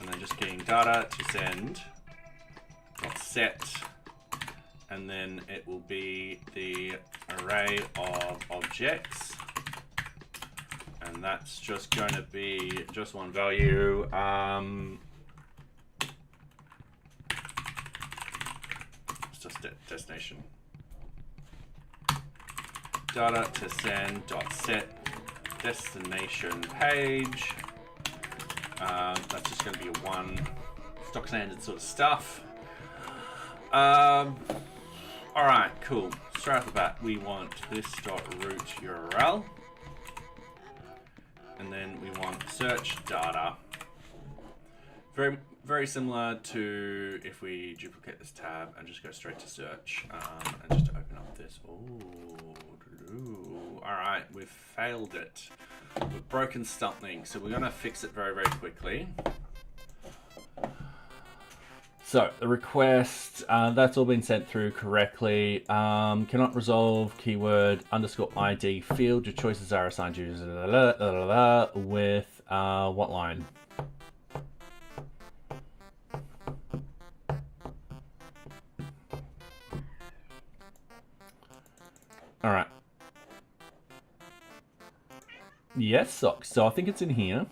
[SPEAKER 1] And then just getting data to send dot set, and then it will be the array of objects, and that's just going to be just one value. It's just destination. Data to send dot set destination page. That's just going to be a one stock standard sort of stuff. All right, cool. Straight off the bat, we want this dot root URL, and then we want search data. Very, very similar to if we duplicate this tab and just go straight to search, and just open up this. All right, we've failed it. We've broken something, so we're gonna fix it very, very quickly. So the request, that's all been sent through correctly. Cannot resolve keyword underscore ID field. Your choices are assigned users with what line? All right. Yes, socks. So I think it's in here.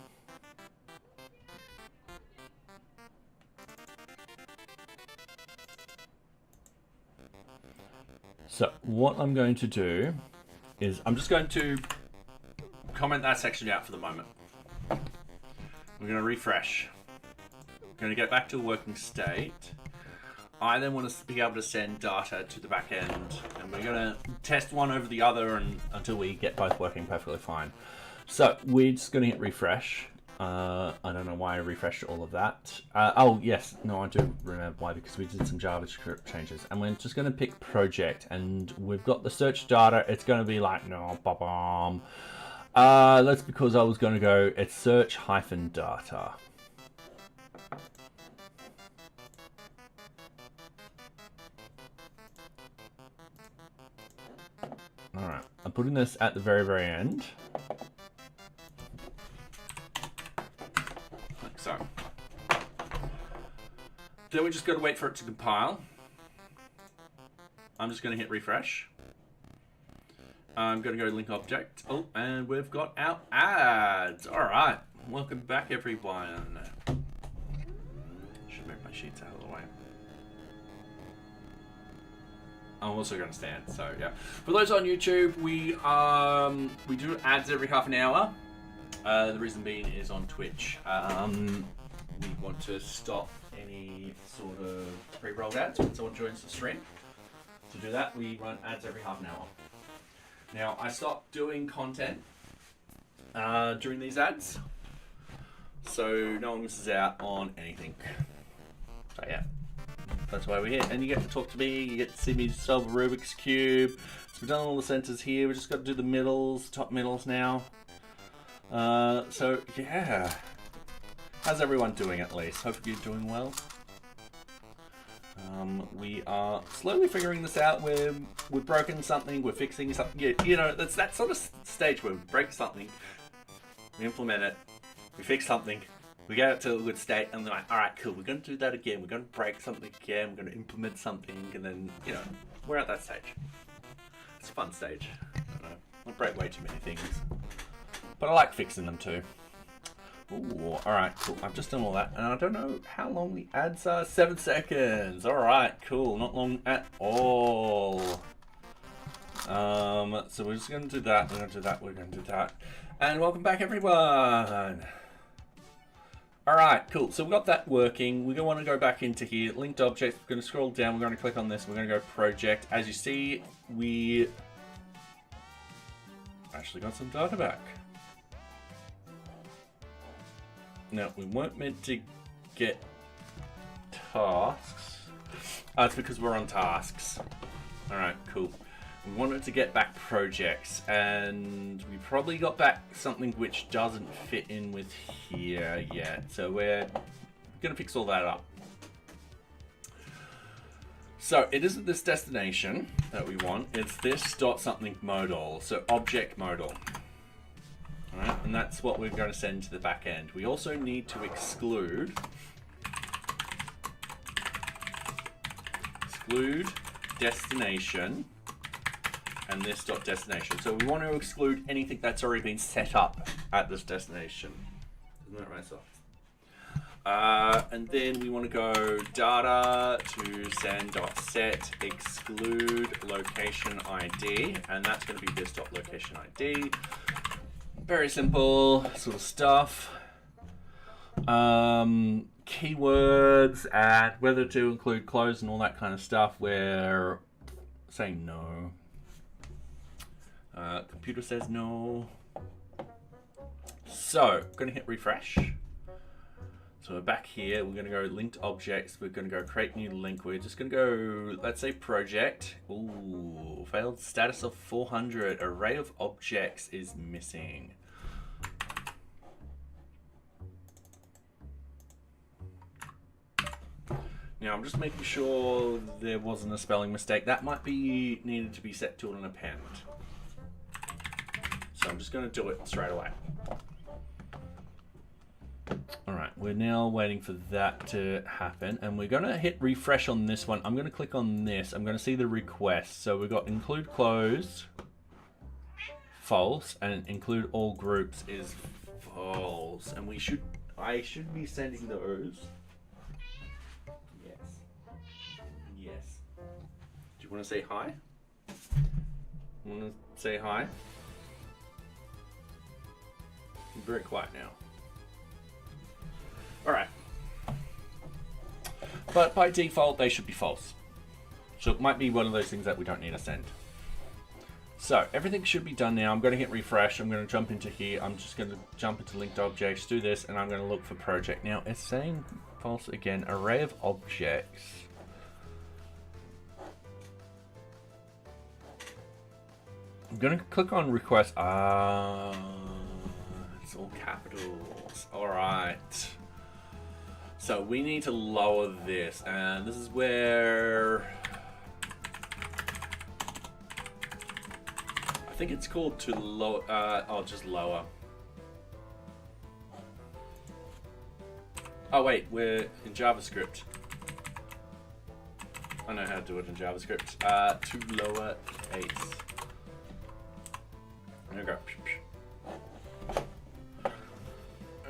[SPEAKER 1] So what I'm going to do is I'm just going to comment that section out for the moment. We're going to refresh. We're going to get back to a working state. I then want to be able to send data to the back end, and we're going to test one over the other until we get both working perfectly fine. So we're just going to hit refresh. I don't know why I refreshed all of that. Oh, yes. No, I do remember why, because we did some JavaScript changes. And we're just going to pick project, and we've got the search data. It's going to be like, no, ba-bam. That's because I was going to go, it's search hyphen data. All right. I'm putting this at the very, very end. So, then we just got to wait for it to compile. I'm just going to hit refresh. I'm going to go link object. Oh, and we've got our ads. All right. Welcome back, everyone. Should move my sheets out of the way. I'm also going to stand. So yeah, for those on YouTube, we do ads every half an hour. The reason being is on Twitch. We want to stop any sort of pre-rolled ads when someone joins the stream. To do that, we run ads every half an hour. Now, I stopped doing content during these ads, so no one misses out on anything. So yeah, that's why we're here. And you get to talk to me, you get to see me solve a Rubik's Cube. So we've done all the centers here, we just got to do the middles, top middles now. So yeah, how's everyone doing at least? Hope you're doing well. We are slowly figuring this out. We've broken something, we're fixing something. Yeah, you know, that's that sort of stage where we break something, we implement it, we fix something, we get it to a good state, and they're like, all right, cool, we're going to do that again, we're going to break something again, we're going to implement something, and then, you know, we're at that stage. It's a fun stage. I don't know. I break way too many things, but I like fixing them too. Ooh, alright, cool. I've just done all that, and I don't know how long the ads are. 7 seconds. Alright, cool. Not long at all. So we're just going to do that, we're going to do that, we're going to do that. And welcome back, everyone. Alright, cool. So we've got that working. We're going to want to go back into here. Linked objects. We're going to scroll down. We're going to click on this. We're going to go project. As you see, we actually got some data back. Now, we weren't meant to get tasks. It's because we're on tasks. Alright, cool. We wanted to get back projects, and we probably got back something which doesn't fit in with here yet. So we're going to fix all that up. So it isn't this destination that we want, it's this dot something modal, so object modal. Alright, and that's what we're going to send to the back end. We also need to exclude destination and this dot destination. So we want to exclude anything that's already been set up at this destination. Isn't that right, Soft? And then we want to go data to send.set exclude location ID, and that's going to be this dot location ID. Very simple sort of stuff. Keywords and whether to include close and all that kind of stuff. We're saying no. Computer says no. So, I'm going to hit refresh. So we're back here. We're going to go linked objects. We're going to go create new link. We're just going to go, let's say project. Ooh, failed status of 400. Array of objects is missing. Now I'm just making sure there wasn't a spelling mistake. That might be needed to be set to an append. So I'm just going to do it straight away. Alright, we're now waiting for that to happen, and we're going to hit refresh on this one. I'm going to click on this. I'm going to see the request. So we've got include closed, false, and include all groups is false. And I should be sending those. Yes. Do you want to say hi? Want to say hi? You're very quiet now. Alright. But by default, they should be false. So it might be one of those things that we don't need to send. So everything should be done now. I'm going to hit refresh. I'm going to jump into here. I'm just going to jump into linked objects, do this, and I'm going to look for project. Now it's saying false again. Array of objects. I'm going to click on request. It's all capitals. Alright. So we need to lower this, and this is where I think it's called to lower. Just lower. Oh wait, we're in JavaScript. I know how to do it in JavaScript. To lower case. There we go.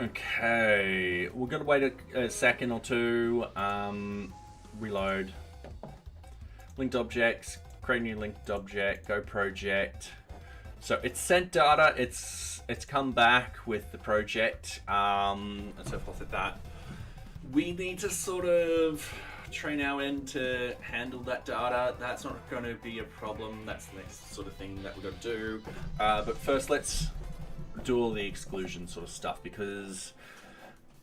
[SPEAKER 1] Okay, we're gonna wait a second or two. Reload. Linked objects. create new linked object, go project. So it's sent data, it's come back with the project, and so forth like that. We need to sort of train our end to handle that data. That's not going to be a problem. That's the next sort of thing that we're going to do. But first, let's do all the exclusion sort of stuff, because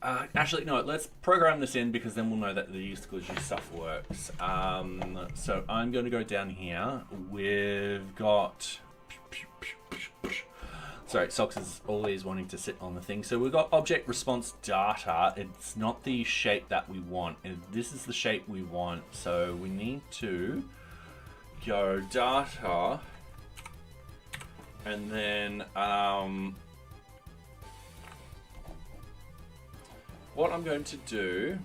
[SPEAKER 1] actually, no, let's program this in, because then we'll know that the exclusion stuff works. So I'm going to go down here. We've got... Sorry, Socks is always wanting to sit on the thing. So we've got object response data. It's not the shape that we want. And this is the shape we want. So we need to go data, and then what I'm going to do,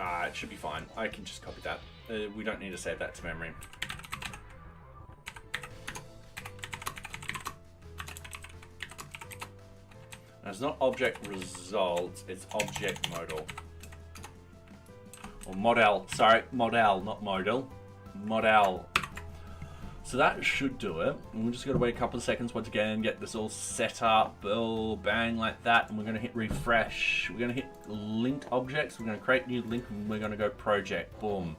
[SPEAKER 1] it should be fine. I can just copy that. We don't need to save that to memory. And it's not object result, it's object modal. Or model, sorry, model, not modal. Model. So that should do it. And we're just gonna wait a couple of seconds once again, get this all set up, oh, bang, like that, and we're gonna hit refresh. We're gonna hit linked objects, we're gonna create new link, and we're gonna go project, boom.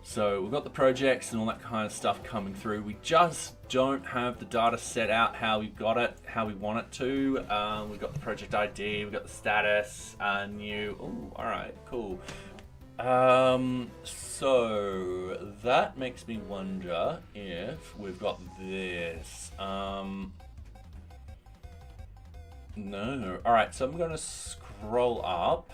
[SPEAKER 1] So we've got the projects and all that kind of stuff coming through. We just don't have the data set out how we got it, how we want it to. We've got the project ID, we've got the status, new. Oh, all right, cool. So that makes me wonder if we've got this. No. All right, so I'm going to scroll up.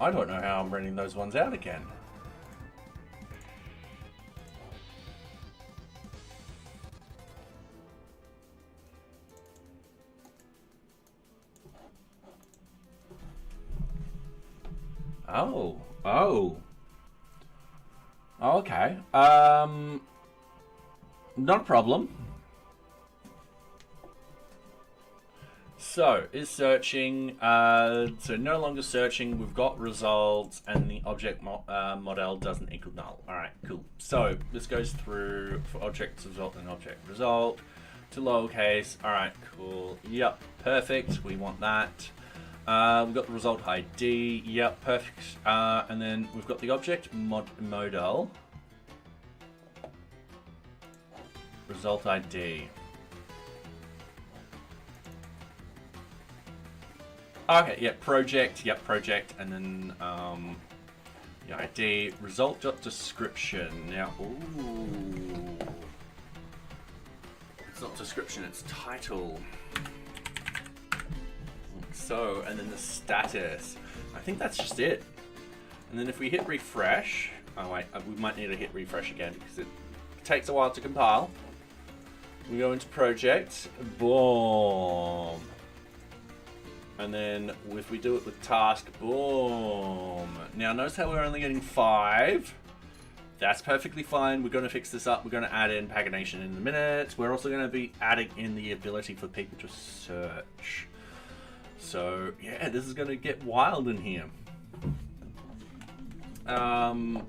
[SPEAKER 1] I don't know how I'm reading those ones out again. Oh. Okay. Not a problem. So, is searching, so no longer searching, we've got results, and the object model doesn't equal null. Alright, cool. So, this goes through for object result and object result to lowercase. Alright, cool. Yep, perfect. We want that. We've got the result ID. Yep, perfect. And then we've got the object model. Result ID. Okay, yeah, project, and then the ID, result.description. Now, ooh, it's not description, it's title. So, and then the status. I think that's just it. And then if we hit refresh, oh wait, we might need to hit refresh again because it takes a while to compile. We go into project, boom. And then if we do it with task, boom. Now notice how we're only getting 5. That's perfectly fine. We're going to fix this up. We're going to add in pagination in a minute. We're also going to be adding in the ability for people to search. So yeah, this is going to get wild in here. So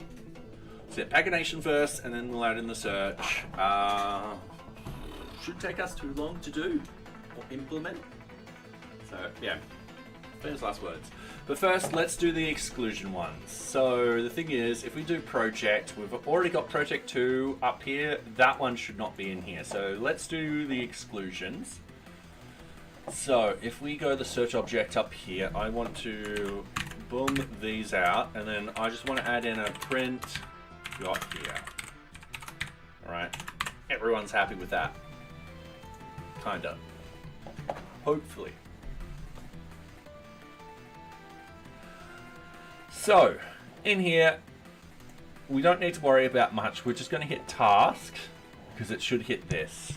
[SPEAKER 1] yeah, pagination first, and then we'll add in the search. Shouldn't take us too long to do or implement. So yeah, famous last words. But first, let's do the exclusion ones. So the thing is, if we do project, we've already got project 2 up here. That one should not be in here. So let's do the exclusions. So if we go the search object up here, I want to boom these out, and then I just want to add in a print got here. All right, everyone's happy with that. Kinda. Hopefully. So, in here, we don't need to worry about much. We're just going to hit task, because it should hit this.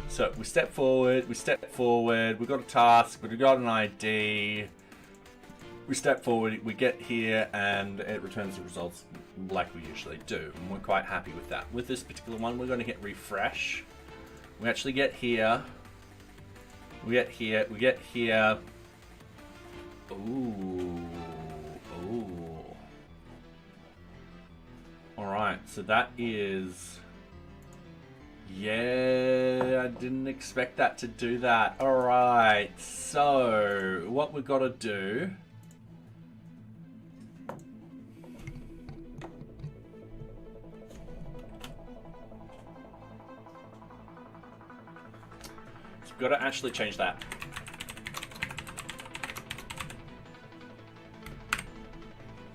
[SPEAKER 1] So, we step forward, we've got a task, we've got an ID, we step forward, we get here, and it returns the results like we usually do. And we're quite happy with that. With this particular one, we're going to hit refresh. We actually get here. We get here. We get here. Ooh. Ooh. Alright, so that is... Yeah, I didn't expect that to do that. Alright, so what we've got to do... We've got to actually change that.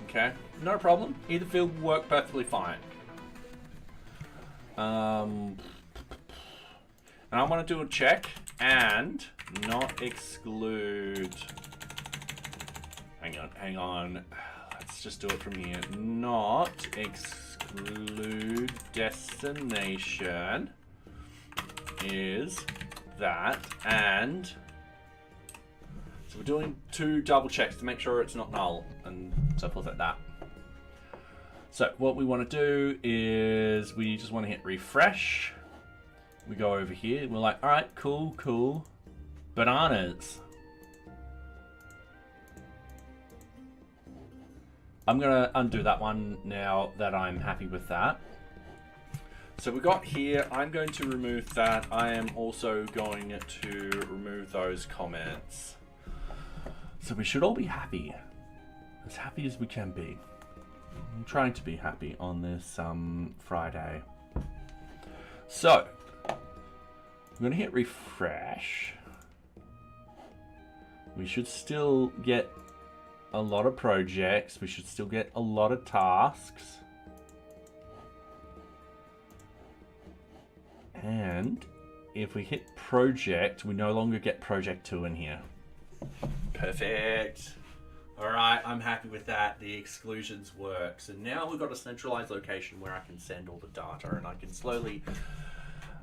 [SPEAKER 1] Okay, no problem. Either field will work perfectly fine. And I want to do a check and not exclude. Hang on. Let's just do it from here. Not exclude destination is that, and so we're doing 2 double checks to make sure it's not null and so forth like that. So what we want to do is we just want to hit refresh. We go over here and we're like, all right, cool, bananas. I'm gonna undo that one now that I'm happy with that. So we got here, I'm going to remove that. I am also going to remove those comments. So we should all be happy. As happy as we can be. I'm trying to be happy on this Friday. So, I'm going to hit refresh. We should still get a lot of projects. We should still get a lot of tasks. And if we hit project, we no longer get project 2 in here. Perfect. All right, I'm happy with that. The exclusions work. So now we've got a centralized location where I can send all the data and I can slowly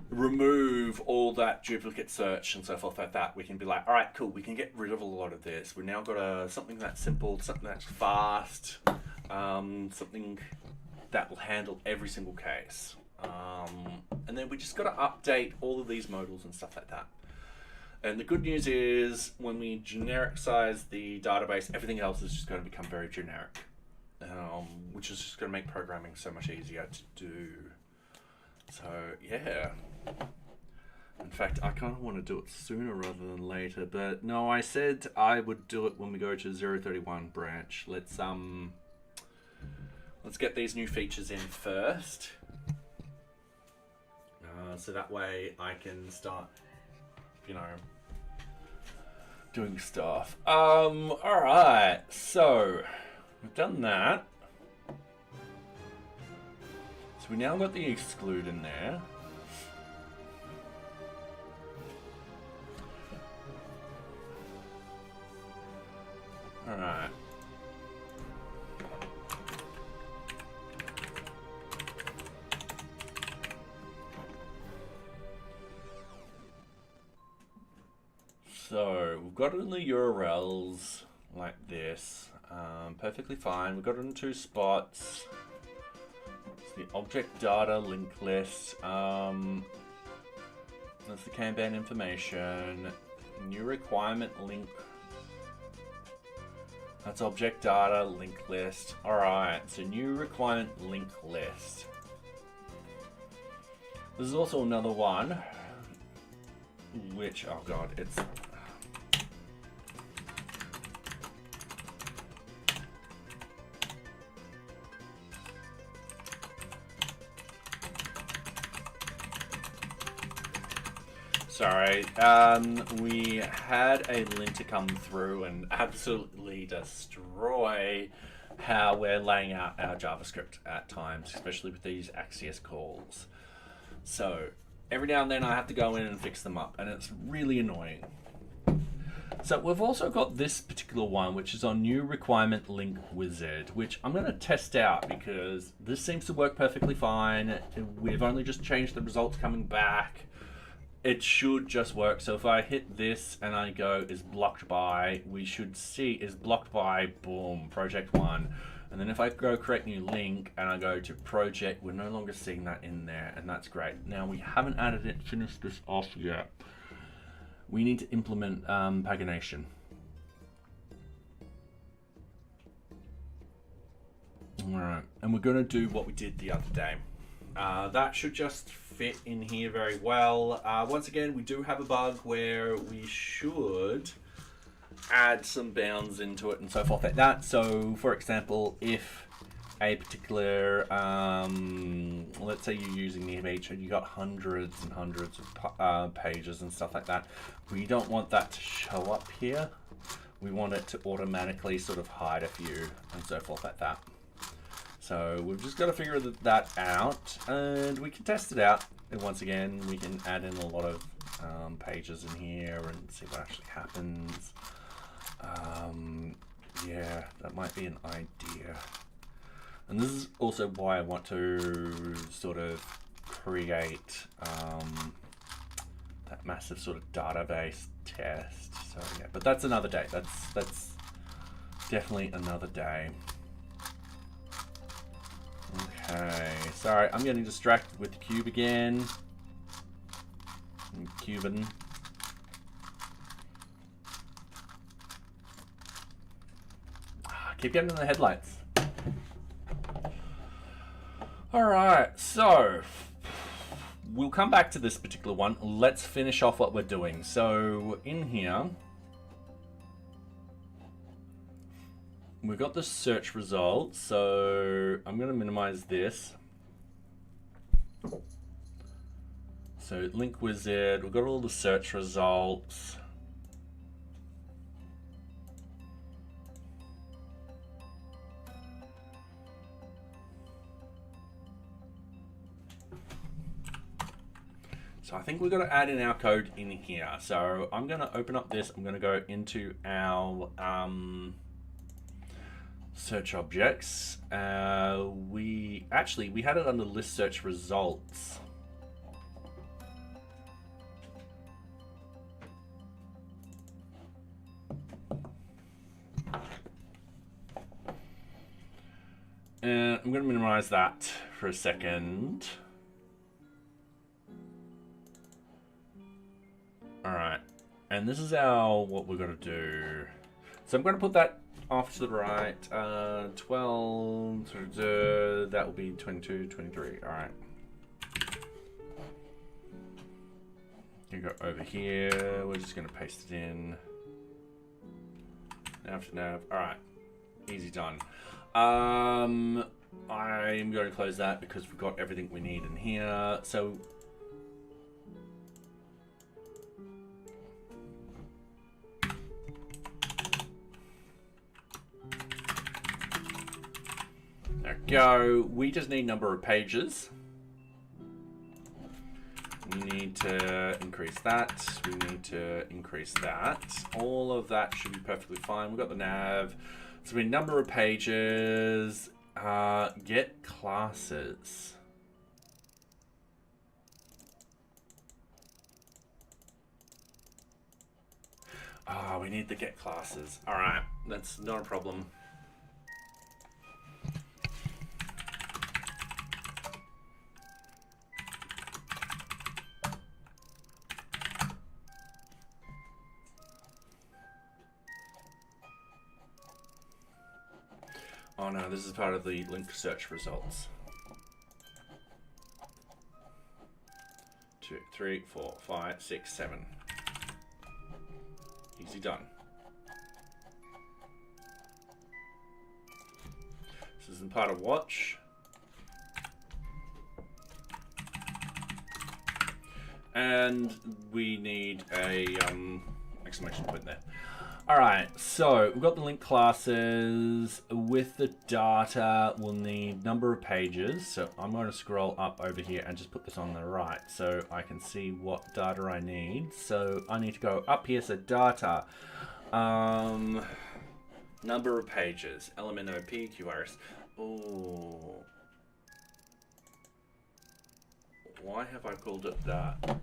[SPEAKER 1] remove all that duplicate search and so forth like that. We can be like, all right, cool. We can get rid of a lot of this. We've now got something that's simple, something that's fast, something that will handle every single case. And then we just got to update all of these modals and stuff like that. And the good news is when we generic size the database, everything else is just going to become very generic, which is just going to make programming so much easier to do. So yeah. In fact, I kind of want to do it sooner rather than later, but no, I said I would do it when we go to 031 branch. Let's get these new features in first. So that way I can start, doing stuff. Alright, so we've done that. So we now got the exclude in there. Alright. So we've got it in the URLs like this, perfectly fine. We've got it in 2 spots. It's the object data link list. That's the Kanban information. New requirement link. That's object data link list. All right, so new requirement link list. There's also another one, which, oh god, it's... Sorry, we had a linter come through and absolutely destroy how we're laying out our JavaScript at times, especially with these Axios calls. So every now and then I have to go in and fix them up, and it's really annoying. So we've also got this particular one, which is on new requirement link wizard, which I'm going to test out because this seems to work perfectly fine. We've only just changed the results coming back. It should just work. So if I hit this and I go is blocked by, we should see is blocked by, boom, project 1. And then if I go create new link and I go to project, we're no longer seeing that in there, and that's great. Now we haven't added it, finished this off yet. We need to implement pagination. All right, and we're going to do what we did the other day. That should just fit in here very well. Once again, we do have a bug where we should add some bounds into it and so forth like that. So, for example, if a particular, let's say you're using NearBeach and you got hundreds and hundreds of pages and stuff like that, we don't want that to show up here. We want it to automatically sort of hide a few and so forth like that. So we've just got to figure that out, and we can test it out. And once again, we can add in a lot of pages in here and see what actually happens. Yeah, that might be an idea. And this is also why I want to sort of create that massive sort of database test. So yeah, but that's another day. That's definitely another day. Okay, sorry, I'm getting distracted with the cube again. Cuban. Keep getting in the headlights. Alright, so we'll come back to this particular one. Let's finish off what we're doing. So in here, we've got the search results, so I'm going to minimize this. So link wizard, we've got all the search results. So I think we've got to add in our code in here. So I'm going to open up this, I'm going to go into our search objects. We had it under list search results. And I'm going to minimize that for a second. All right, and this is what we're going to do. So I'm going to put that off to the right, 12, that will be 22, 23, all right. You go over here, we're just gonna paste it in. Nav to nav, all right, easy done. I'm going to close that because we've got everything we need in here. So there we go. We just need number of pages. We need to increase that. We need to increase that. All of that should be perfectly fine. We've got the nav. So we need number of pages. Get classes. We need the get classes. All right, that's not a problem. Oh no, this is part of the link search results. 2, 3, 4, 5, 6, 7. Easy done. This isn't part of watch. And we need a exclamation point there. All right, so we've got the link classes. With the data, we'll need number of pages. So I'm going to scroll up over here and just put this on the right so I can see what data I need. So I need to go up here, so data, number of pages, LMNOP, QRS. Oh, why have I called it that?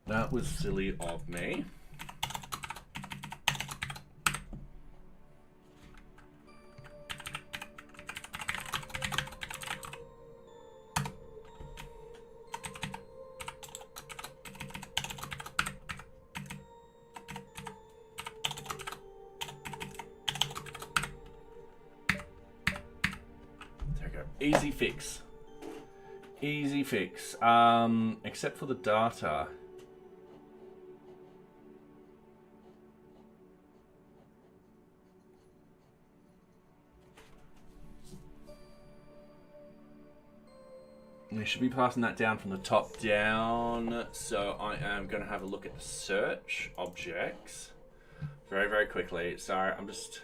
[SPEAKER 1] That was silly of me. Easy fix. Easy fix. Except for the data. We should be passing that down from the top down. So I am going to have a look at the search objects very, very quickly. Sorry, I'm just...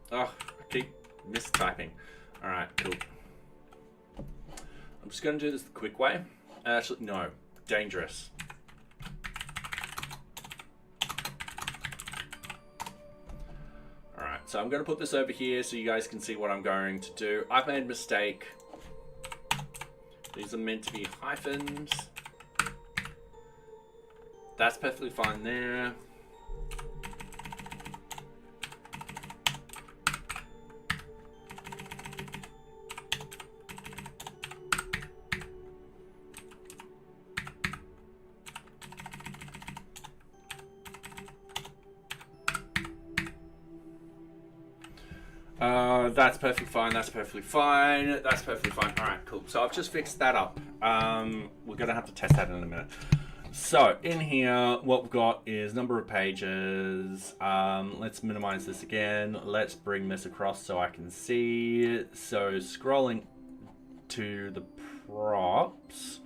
[SPEAKER 1] Oh, I keep mistyping. All right, cool. I'm just going to do this the quick way. Actually, no, dangerous. All right, so I'm going to put this over here so you guys can see what I'm going to do. I've made a mistake. These are meant to be hyphens. That's perfectly fine there. That's perfectly fine, that's perfectly fine, that's perfectly fine. All right, cool. So I've just fixed that up. We're gonna have to test that in a minute. So in here, what we've got is number of pages. Let's minimize this again. Let's bring this across so I can see. So scrolling to the props,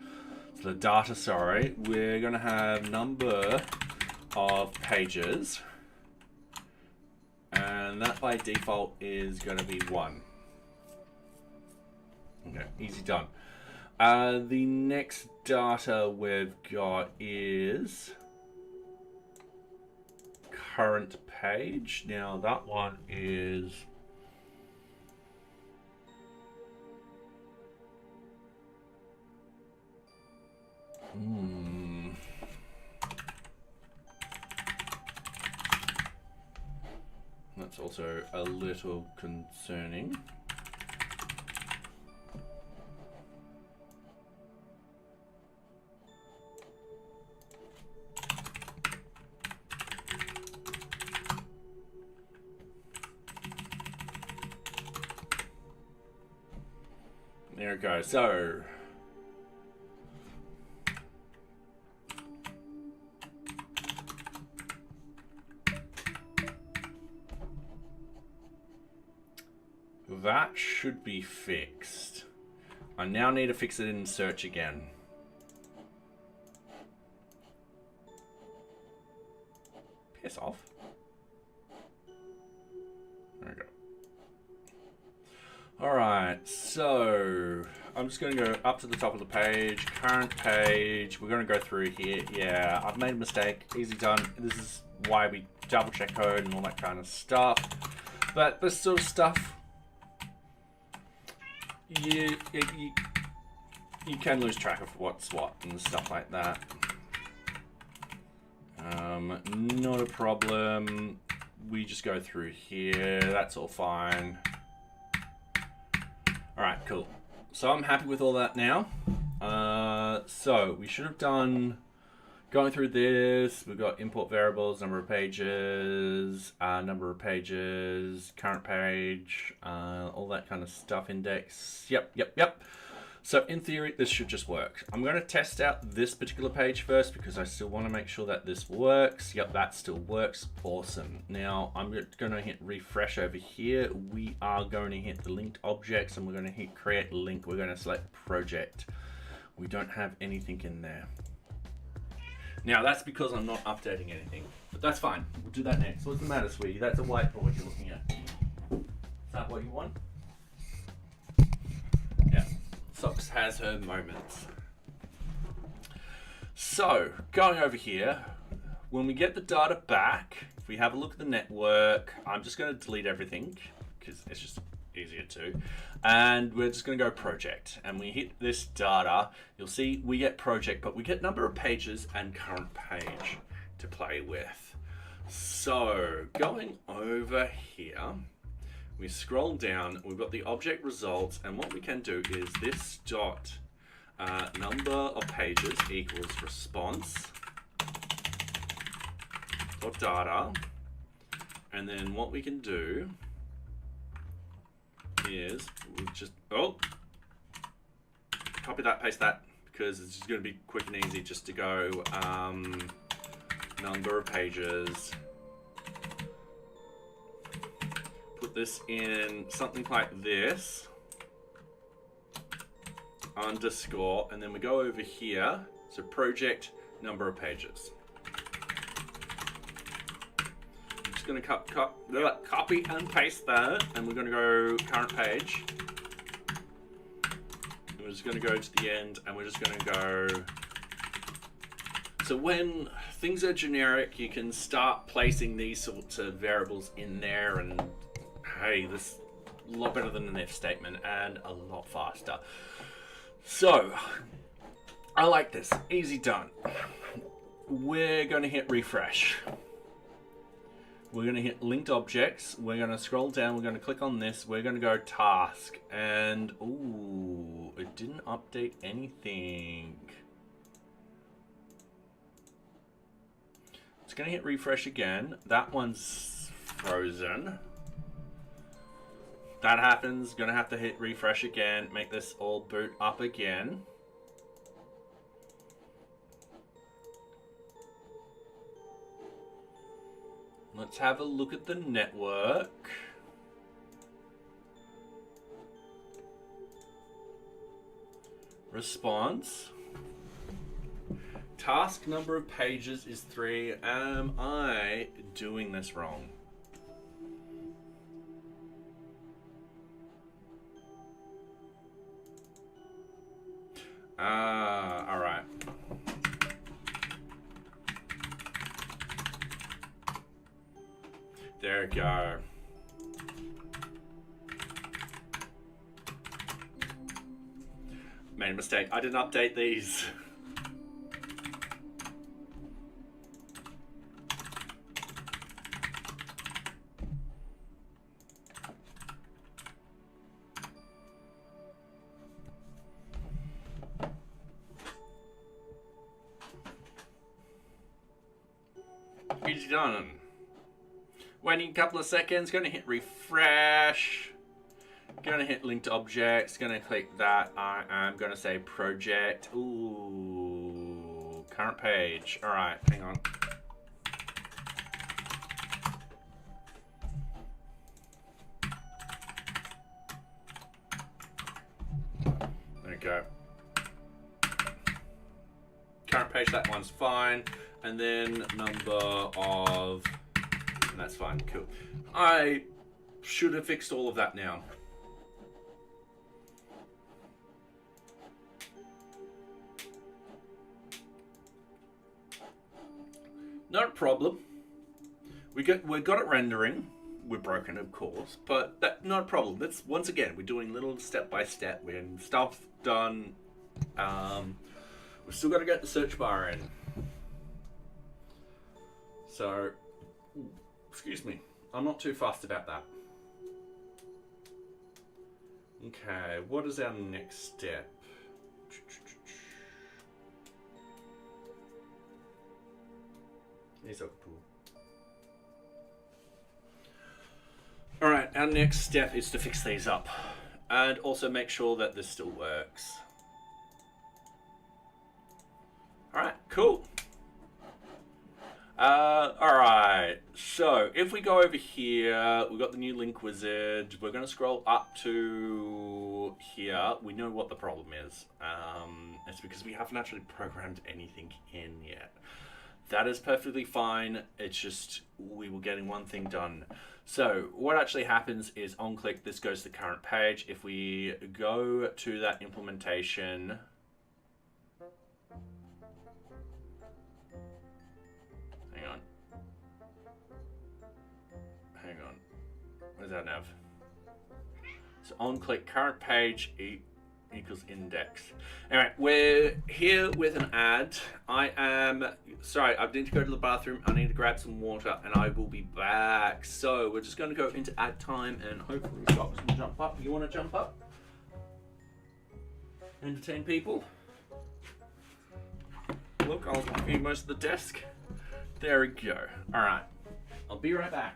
[SPEAKER 1] so the data, sorry, we're gonna have number of pages. And that by default is going to be 1. Okay, easy done. The next data we've got is current page. Now that one is that's also a little concerning. There it goes. So that should be fixed. I now need to fix it in search again. Piss off. There we go. All right, so I'm just going to go up to the top of the page, current page. We're going to go through here. Yeah, I've made a mistake. Easy done. This is why we double check code and all that kind of stuff. But this sort of stuff, you can lose track of what's what and stuff like that. Not a problem. We just go through here. That's all fine. All right, cool. So I'm happy with all that now. So we should have done, going through this, we've got import variables, number of pages, current page, all that kind of stuff, index. Yep. So in theory, this should just work. I'm going to test out this particular page first because I still want to make sure that this works. Yep, that still works. Awesome. Now I'm going to hit refresh over here. We are going to hit the linked objects and we're going to hit create link. We're going to select project. We don't have anything in there. Now that's because I'm not updating anything, but that's fine. We'll do that next. What's the matter, sweetie? That's a whiteboard you're looking at. Is that what you want? Yeah. Socks has her moments. So, going over here, when we get the data back, if we have a look at the network, I'm just going to delete everything because it's just easier to. And we're just going to go project. And we hit this data, you'll see we get project, but we get number of pages and current page to play with. So, going over here, we scroll down, we've got the object results, and what we can do is this dot number of pages equals response. or data. And then what we can do is we'll just, copy that, paste that, because it's just going to be quick and easy just to go number of pages. Put this in something like this, underscore, and then we go over here, so project number of pages. I'm just going to copy and paste that, and we're going to go current page. And we're just going to go to the end, and we're just going to go. So when things are generic, you can start placing these sorts of variables in there, and hey, this is a lot better than an if statement and a lot faster. So I like this. Easy done. We're going to hit refresh. We're going to hit linked objects. We're going to scroll down. We're going to click on this. We're going to go task. And, ooh, it didn't update anything. It's going to hit refresh again. That one's frozen. That happens. Going to have to hit refresh again. Make this all boot up again. Let's have a look at the network. Response. Task number of pages is 3. Am I doing this wrong? All right. There we go. Made a mistake. I didn't update these. Easy done. Waiting a couple of seconds, going to hit refresh, going to hit linked objects, going to click that. I am going to say project. Ooh, current page. All right, hang on. There we go. Current page, that one's fine. And then number of, and that's fine, cool. I should have fixed all of that now. Not a problem. We got it rendering. We're broken, of course, but that not a problem. That's once again we're doing little step by step. We're getting stuff done. We've still got to get the search bar in. So, excuse me, I'm not too fussed about that. Okay, what is our next step? These are cool. All right, our next step is to fix these up and also make sure that this still works. All right, cool. All right, so if we go over here, we've got the new link wizard. We're going to scroll up to here. We know what the problem is. It's because we haven't actually programmed anything in yet. That is perfectly fine. It's just we were getting one thing done. So what actually happens is on click, this goes to the current page. If we go to that implementation, hang on, where's that nav? So on click current page equals index. Alright, we're here with an ad. I am sorry, I need to go to the bathroom. I need to grab some water and I will be back. So we're just going to go into ad time and hopefully stocks will jump up. You want to jump up? Entertain people? Look, I'll give you most of the desk. There we go. All right. I'll be right back.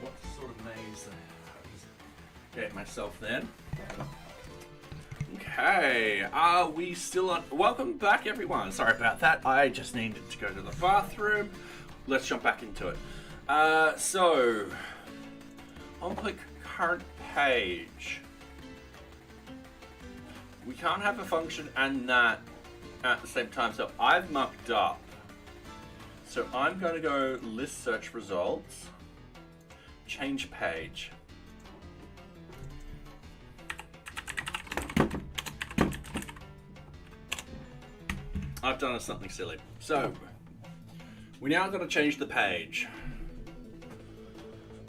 [SPEAKER 1] What sort of maze I just get myself then. Okay, are we still on? Welcome back, everyone. Sorry about that. I just needed to go to the bathroom. Let's jump back into it. So, I'll click current page. We can't have a function and that at the same time, so I've mucked up. So I'm going to go list search results. Change page. I've done something silly. So, we now got to change the page.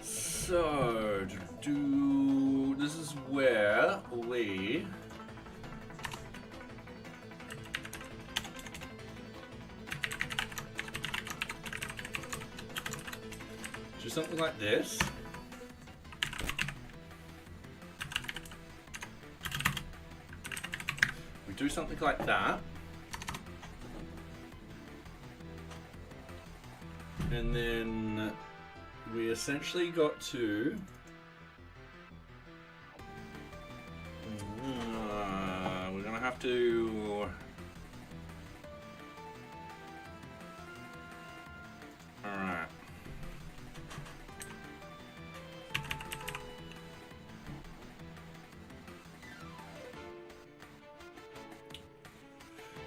[SPEAKER 1] So, this is where we do something like this. We do something like that. And then we essentially got to we're gonna have to alright.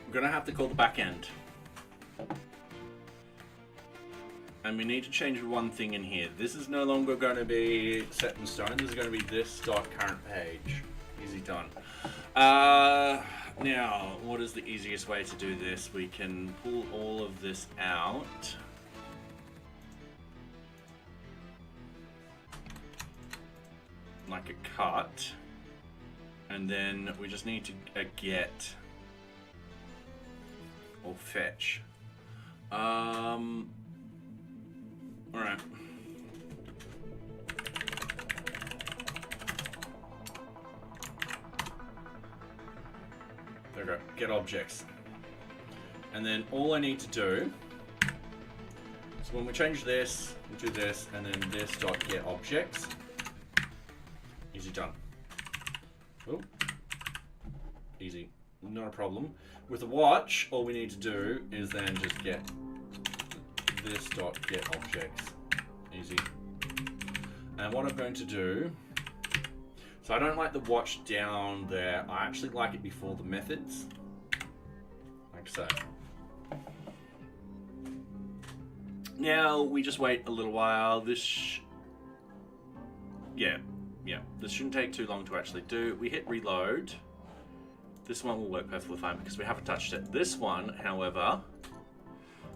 [SPEAKER 1] We're gonna have to call the backend. And we need to change one thing in here. This is no longer going to be set in stone. This is going to be this dot current page. Easy done. Now, what is the easiest way to do this? We can pull all of this out. Like a cut. And then we just need to get or fetch. Alright. There we go. Get objects. And then all I need to do is when we change this, we do this, and then this dot get objects. Easy done. Oh. Easy. Not a problem. With the watch, all we need to do is then just get this dot get objects. Easy. And what I'm going to do, so I don't like the watch down there. I actually like it before the methods, like so. Now we just wait a little while. This this shouldn't take too long to actually do. We hit reload. This one will work perfectly fine because we haven't touched it. This one, however,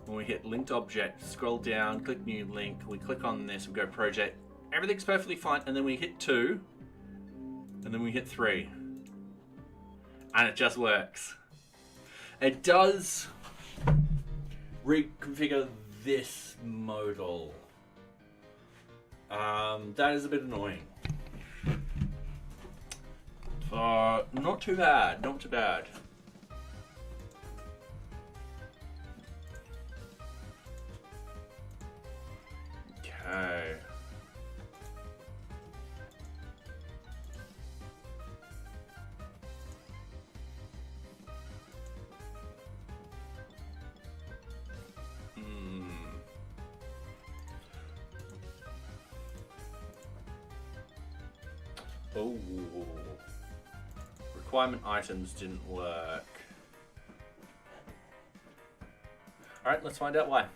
[SPEAKER 1] when we hit linked object, scroll down, click new link, we click on this, we go project, everything's perfectly fine, and then we hit 2, and then we hit 3, and it just works. It does reconfigure this modal. That is a bit annoying. Not too bad, not too bad. Okay. Oh, requirement items didn't work. All right, let's find out why.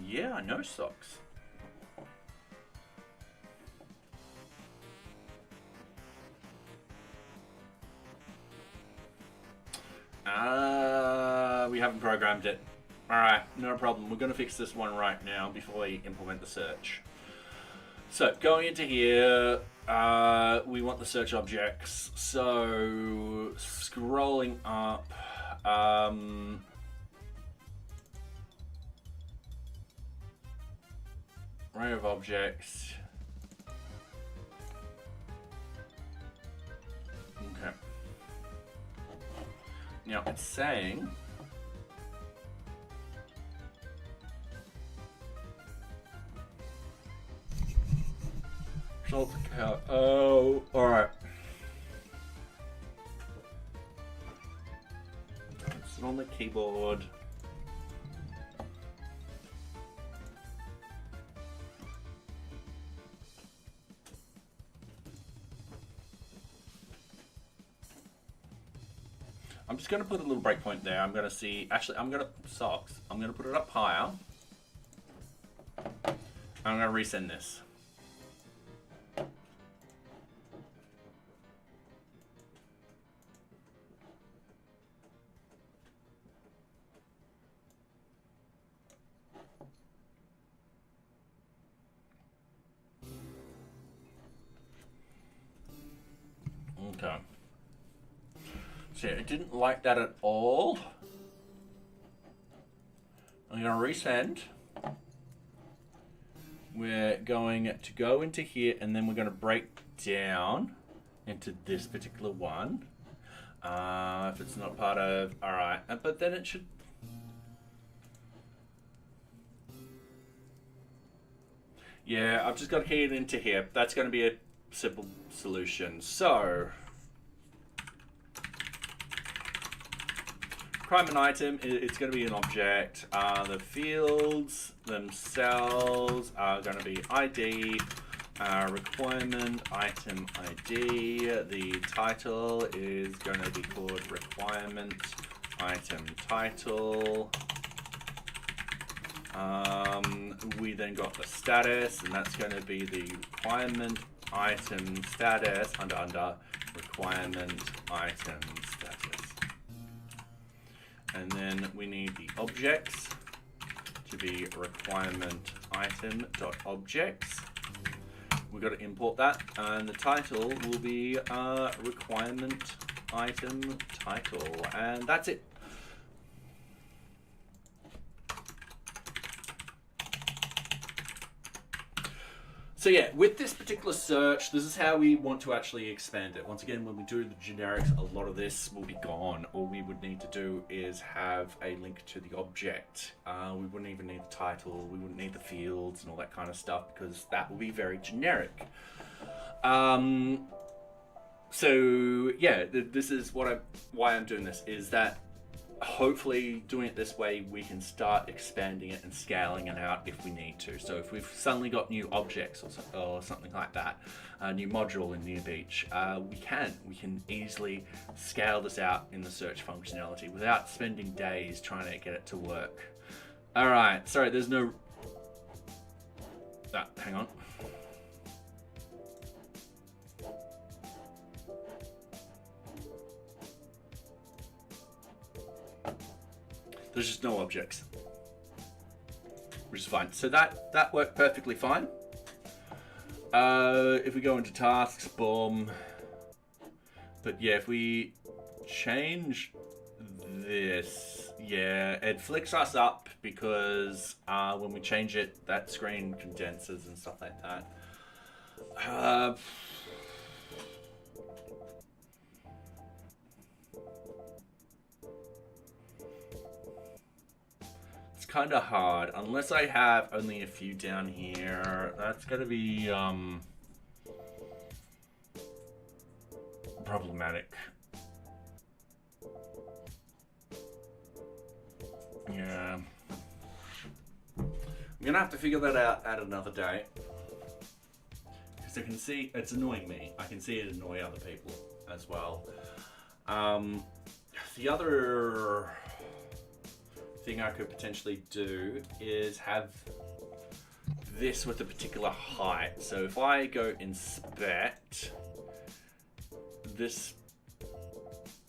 [SPEAKER 1] Yeah, I know socks. We haven't programmed it. All right, no problem. We're going to fix this one right now before we implement the search. So going into here, we want the search objects. So scrolling up, array of objects. Okay. Now it's saying result account. Oh, all right. It's on the keyboard. I'm just going to put a little breakpoint there. I'm going to see, actually, I'm going to put it up higher. I'm going to resend this. Okay. So I didn't like that at all. I'm going to resend. We're going to go into here and then we're going to break down into this particular one. If it's not part of, all right, but then it should. Yeah, I've just got to key it into here. That's going to be a simple solution. So requirement item, it's going to be an object. The fields themselves are going to be ID, requirement item ID. The title is going to be called requirement item title. We then got the status, and that's going to be the requirement item status under requirement item status. And then we need the objects to be requirement item dot objects. We've got to import that, and the title will be requirement item title, and that's it. So yeah, with this particular search, this is how we want to actually expand it. Once again, when we do the generics, a lot of this will be gone. All we would need to do is have a link to the object. We wouldn't even need the title. We wouldn't need the fields and all that kind of stuff because that will be very generic. So yeah, this is why I'm doing this, is that hopefully doing it this way, we can start expanding it and scaling it out if we need to. So if we've suddenly got new objects or something like that, a new module in NearBeach, we can easily scale this out in the search functionality without spending days trying to get it to work. All right, sorry, there's no, hang on. There's just no objects, which is fine. So that worked perfectly fine. If we go into tasks, boom. But yeah, if we change this, yeah, it flicks us up because when we change it, that screen condenses and stuff like that. Kind of hard unless I have only a few down here. That's gonna be problematic. Yeah, I'm gonna have to figure that out at another day. Because I can see it's annoying me. I can see it annoy other people as well. The other thing I could potentially do is have this with a particular height. So if I go inspect this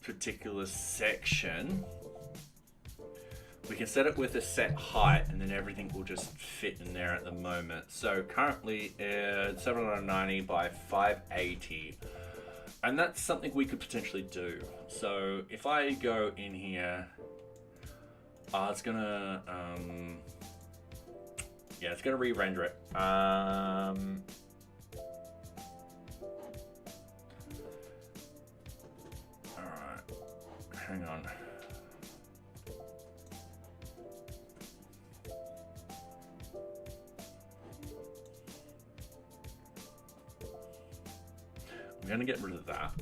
[SPEAKER 1] particular section, we can set it with a set height and then everything will just fit in there at the moment. So currently it's 790 by 580. And that's something we could potentially do. So if I go in here, it's gonna, yeah, it's gonna re-render it. Alright, hang on. I'm gonna get rid of that.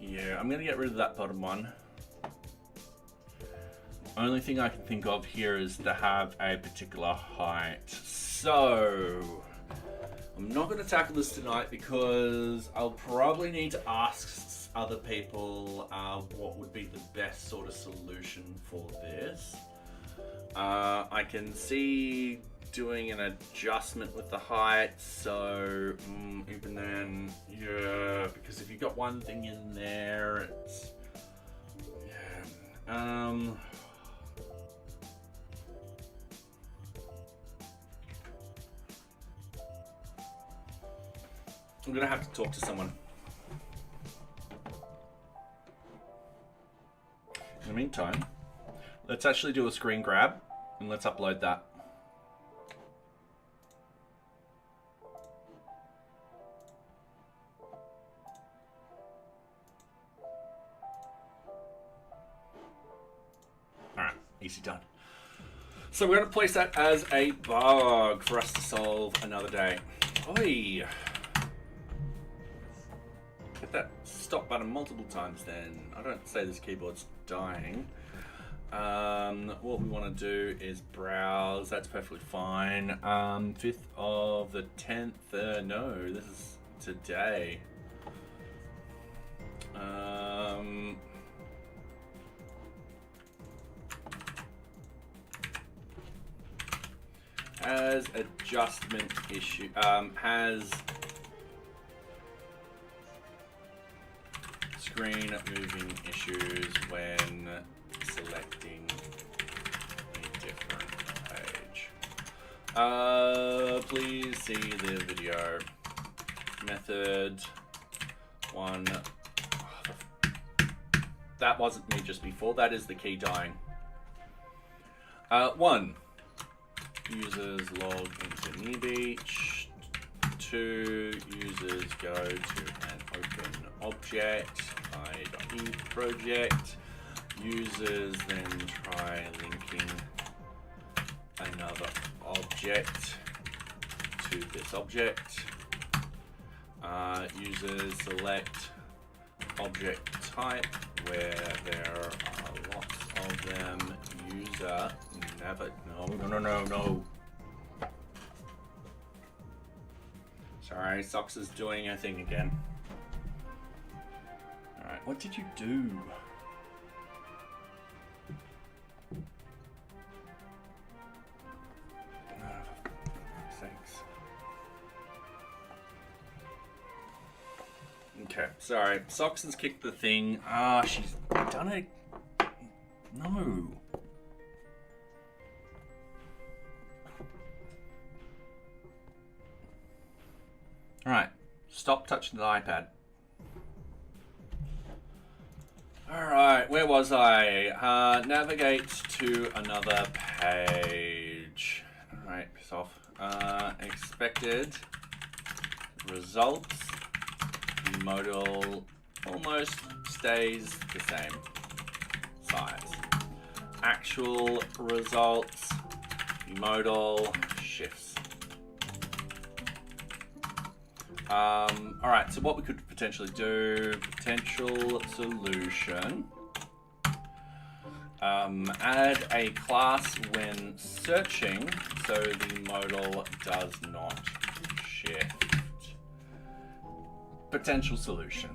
[SPEAKER 1] Yeah, I'm gonna get rid of that bottom one. Only thing I can think of here is to have a particular height. So I'm not going to tackle this tonight because I'll probably need to ask other people what would be the best sort of solution for this. I can see doing an adjustment with the height, so even then, yeah, because if you've got one thing in there, it's, yeah, I'm gonna have to talk to someone. In the meantime, let's actually do a screen grab and let's upload that. Alright, easy done. So we're gonna place that as a bug for us to solve another day. Oi! Hit that stop button multiple times then. I don't say this keyboard's dying. What we want to do is browse. That's perfectly fine. 5th of the 10th. No, this is today. Has adjustment issue. Has screen moving issues when selecting a different page. Please see the video. Method 1. That wasn't me just before. That is the key dying. 1. Users log into NearBeach. 2. Users go to an open object. .e project. Users then try linking another object to this object. Users select object type where there are lots of them. User never, no. Sorry, Socks is doing a thing again. Alright, what did you do? Thanks. Okay, sorry. Socks has kicked the thing. She's done it. No. Alright, stop touching the iPad. Alright, where was I? Navigate to another page. Alright, piss off. Expected results. Modal almost stays the same size. Actual results. Modal shifts. All right, so what we could potentially do, potential solution. Add a class when searching so the modal does not shift. Potential solution.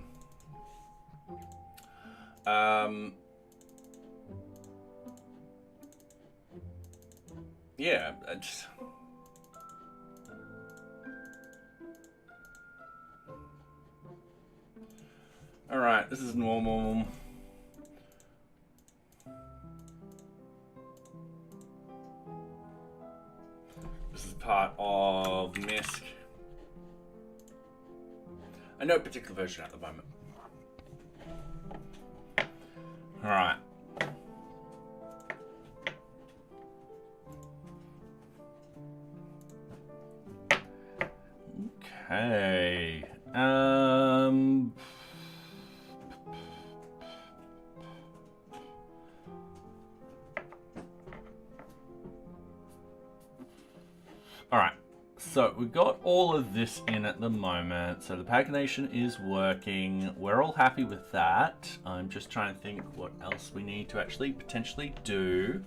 [SPEAKER 1] Yeah, all right, this is normal. This is part of MISC. No particular version at the moment. All right. Okay. All right. So we've got all of this in at the moment. So the pagination is working. We're all happy with that. I'm just trying to think what else we need to actually potentially do.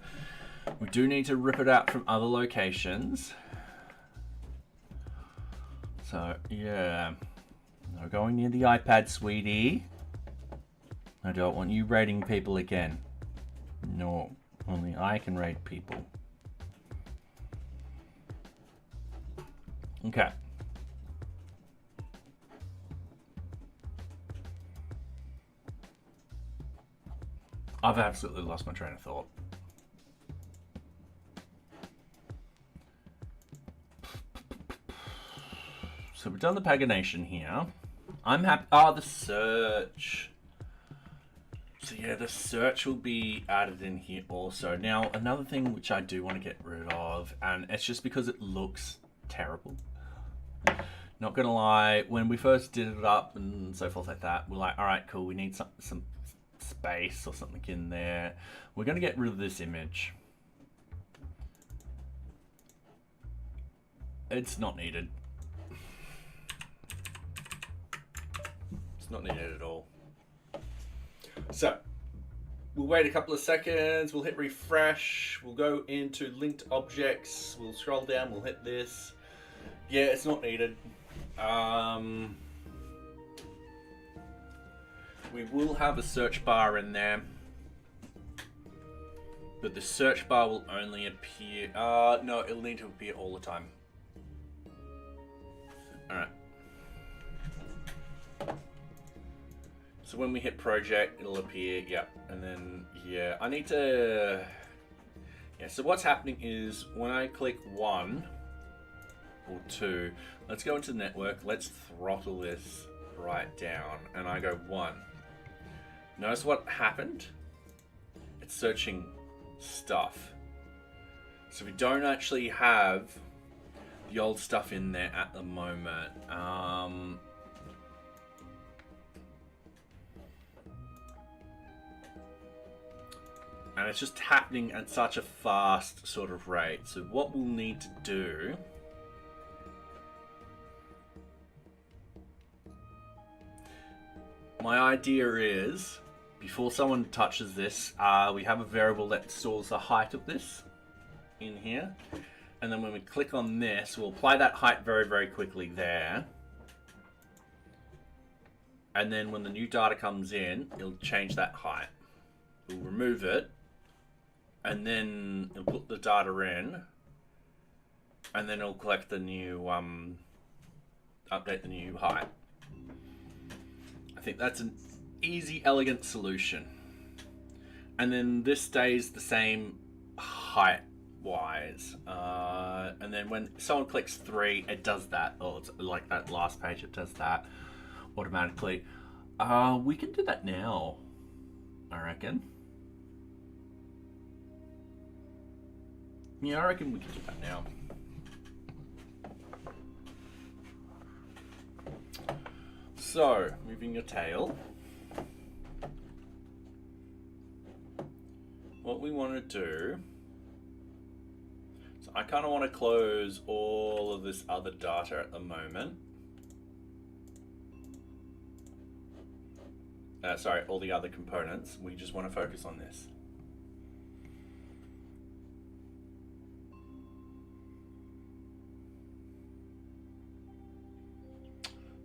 [SPEAKER 1] We do need to rip it out from other locations. So yeah, we're going near the iPad, sweetie. I don't want you rating people again. No, only I can rate people. Okay. I've absolutely lost my train of thought. So we've done the pagination here. I'm happy. Oh, the search. So yeah, the search will be added in here also. Now, another thing which I do want to get rid of, and it's just because it looks terrible. Not gonna lie, when we first did it up and so forth like that, we're like, all right, cool, we need some space or something in there. We're gonna get rid of this image. It's not needed. It's not needed at all. So, we'll wait a couple of seconds, we'll hit refresh, we'll go into linked objects, we'll scroll down, we'll hit this. Yeah, it's not needed. We will have a search bar in there, but the search bar will only appear, no, it'll need to appear all the time. Alright. So when we hit project, it'll appear, yep, and then, yeah, I need to, yeah, so what's happening is when I click 1 or 2, let's go into the network, let's throttle this right down, and I go 1. Notice what happened? It's searching stuff. So we don't actually have the old stuff in there at the moment. And it's just happening at such a fast sort of rate. So what we'll need to do my idea is, before someone touches this, we have a variable that stores the height of this in here. And then when we click on this, we'll apply that height very, very quickly there. And then when the new data comes in, it'll change that height. We'll remove it. And then it'll put the data in. And then it'll collect the new, update the new height. I think that's an easy, elegant solution. And then this stays the same height-wise. And then when someone clicks 3, it does that. Oh, it's like that last page, it does that automatically. We can do that now, I reckon. Yeah, I reckon we can do that now. So, moving your tail. What we want to do, so I kind of want to close all of this other data at the moment. all the other components. We just want to focus on this.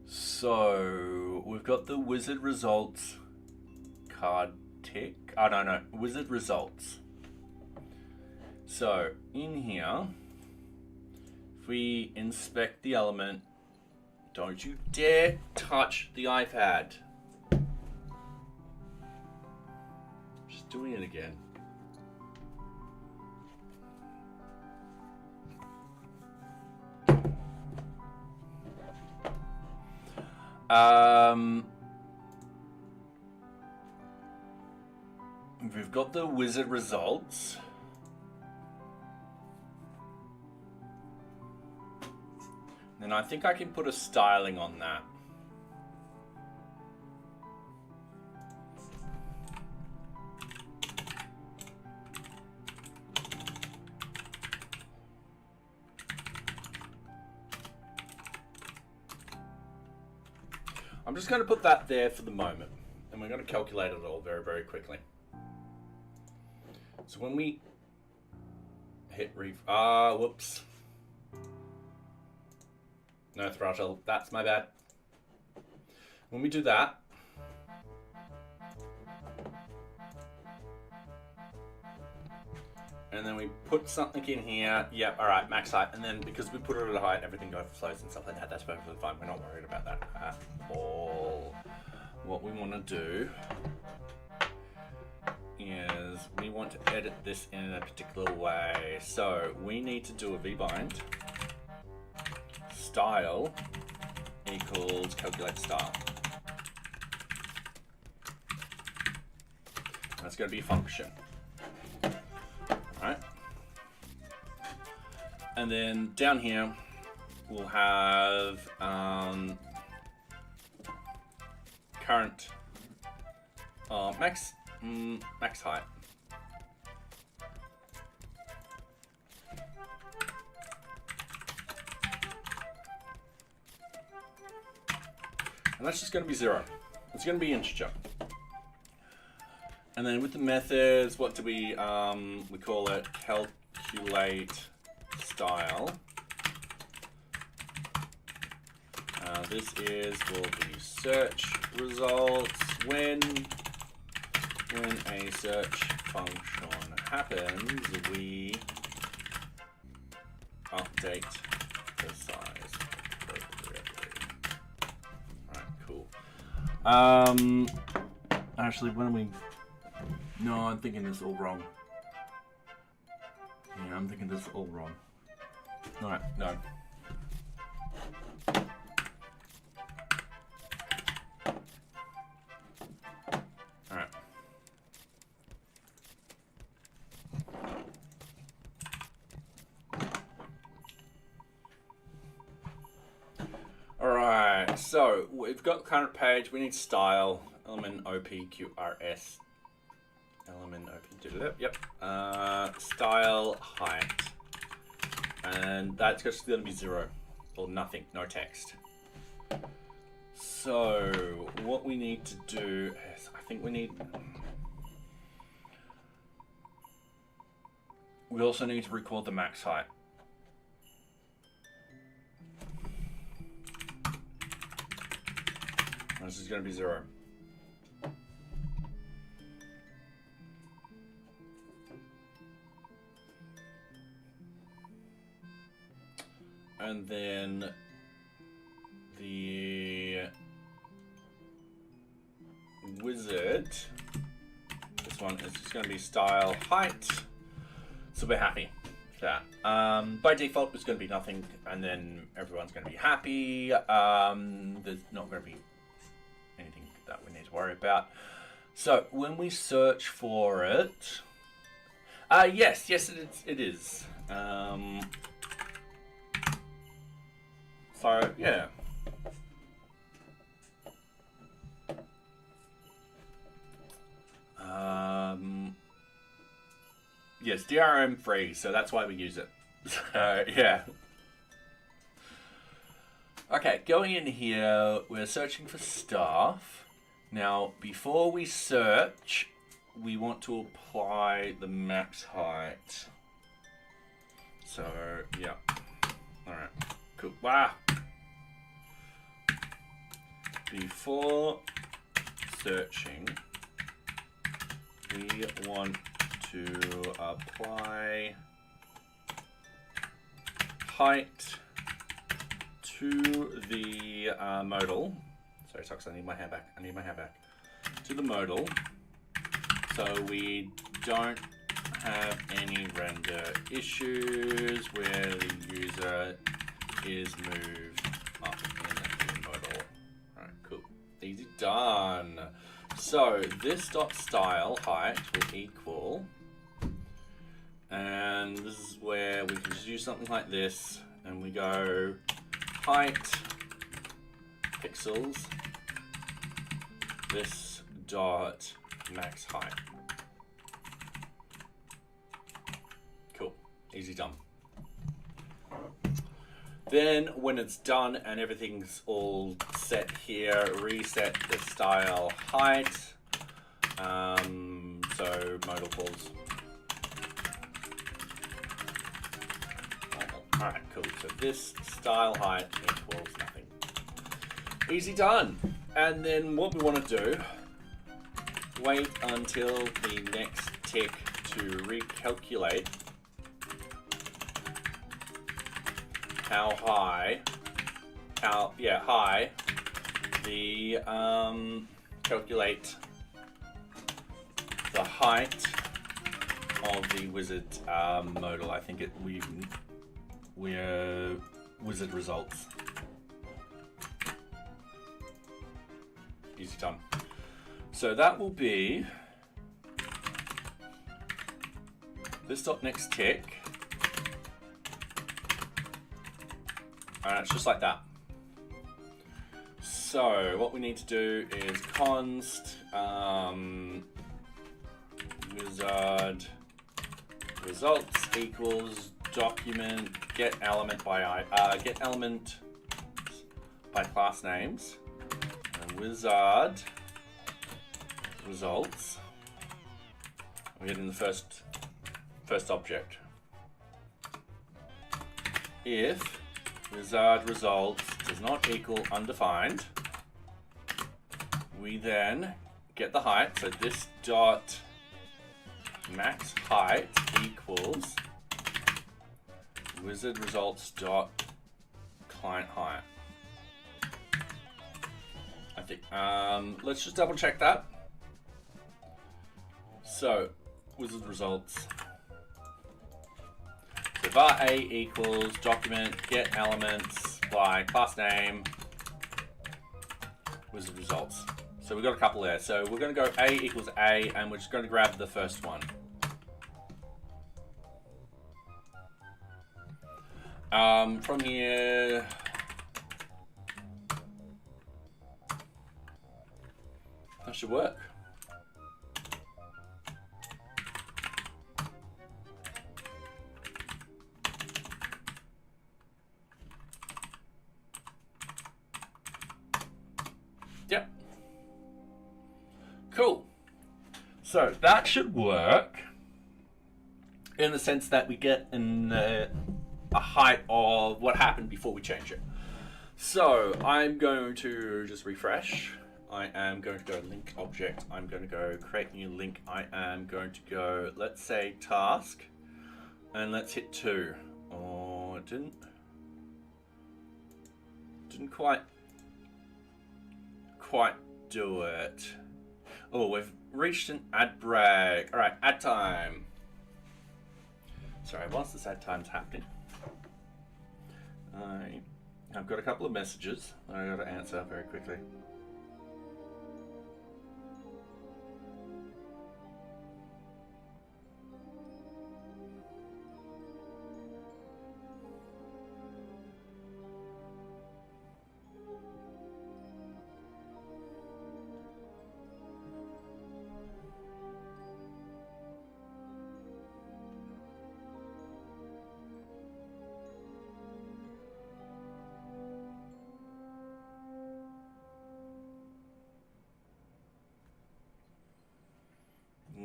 [SPEAKER 1] So we've got the wizard results card tick. Oh, no, wizard results. So in here, if we inspect the element, don't you dare touch the iPad. Just doing it again. We've got the wizard results. And I think I can put a styling on that. I'm just going to put that there for the moment, and we're going to calculate it all very, very quickly. So when we hit whoops. No throttle, that's my bad. When we do that, and then we put something in here, yep, all right, max height, and then because we put it at a height, everything overflows and stuff like that, that's perfectly fine. We're not worried about that at all. What we want to do is we want to edit this in a particular way. So we need to do a vbind style equals calculate style. That's going to be a function. Alright. And then down here we'll have current max height. And that's just going to be 0. It's going to be integer. And then with the methods, what do we call it? Calculate style. This will be search results when a search function happens, we update the size appropriately. Alright, cool. Actually, when we... No, I'm thinking this all wrong. Yeah, I'm thinking this all wrong. Alright, no. Alright. Alright, so we've got current page, we need style, element OPQRS. Element open, yep. Style height, and that's just going to be 0 or nothing, no text. So what we need to do is, I think we also need to record the max height. This is going to be 0. And then the wizard, this one is just going to be style height. So we're happy with that. By default, it's going to be nothing, and then everyone's going to be happy. There's not going to be anything that we need to worry about. So when we search for it, yes, it is. So, yeah. Yes, DRM free, so that's why we use it. So, yeah. Okay, going in here, we're searching for staff. Now, before we search, we want to apply the max height. So, yeah. All right, cool. Wow. Before searching, we want to apply height to the modal. Sorry, socks, I need my hair back. To the modal, so we don't have any render issues where the user is moved up in the modal. Alright, cool. Easy done. So this dot style height will equal, and this is where we can just use something like this, and we go height pixels, this dot max height. Cool, easy done. Then when it's done and everything's all set here, reset the style height. So modal calls. Alright, cool. So this style height equals nothing. Easy done. And then what we want to do, wait until the next tick to recalculate how high the calculate the height of the wizard modal. I think we're wizard results. Easy done. So that will be this dot next tick. And it's just like that. So what we need to do is const wizard results equals document get element by class names, and wizard results. We're getting the first object. If wizard results does not equal undefined, we then get the height. So this dot max height equals wizard results dot client height. I think let's just double check that. So wizard results. So var a equals document get elements by class name wizard results. So we've got a couple there. So we're going to go a equals a, and we're just going to grab the first one. From here, that should work. Yep. Cool. So that should work in the sense that we get a height of what happened before we change it. So I'm going to just refresh. I am going to go link object. I'm going to go create new link. I am going to go, let's say task, and let's hit 2. Oh, it didn't quite do it. Oh, we've reached an ad break. All right, ad time. Sorry, whilst this ad time's happening, I've got a couple of messages that I got to answer very quickly.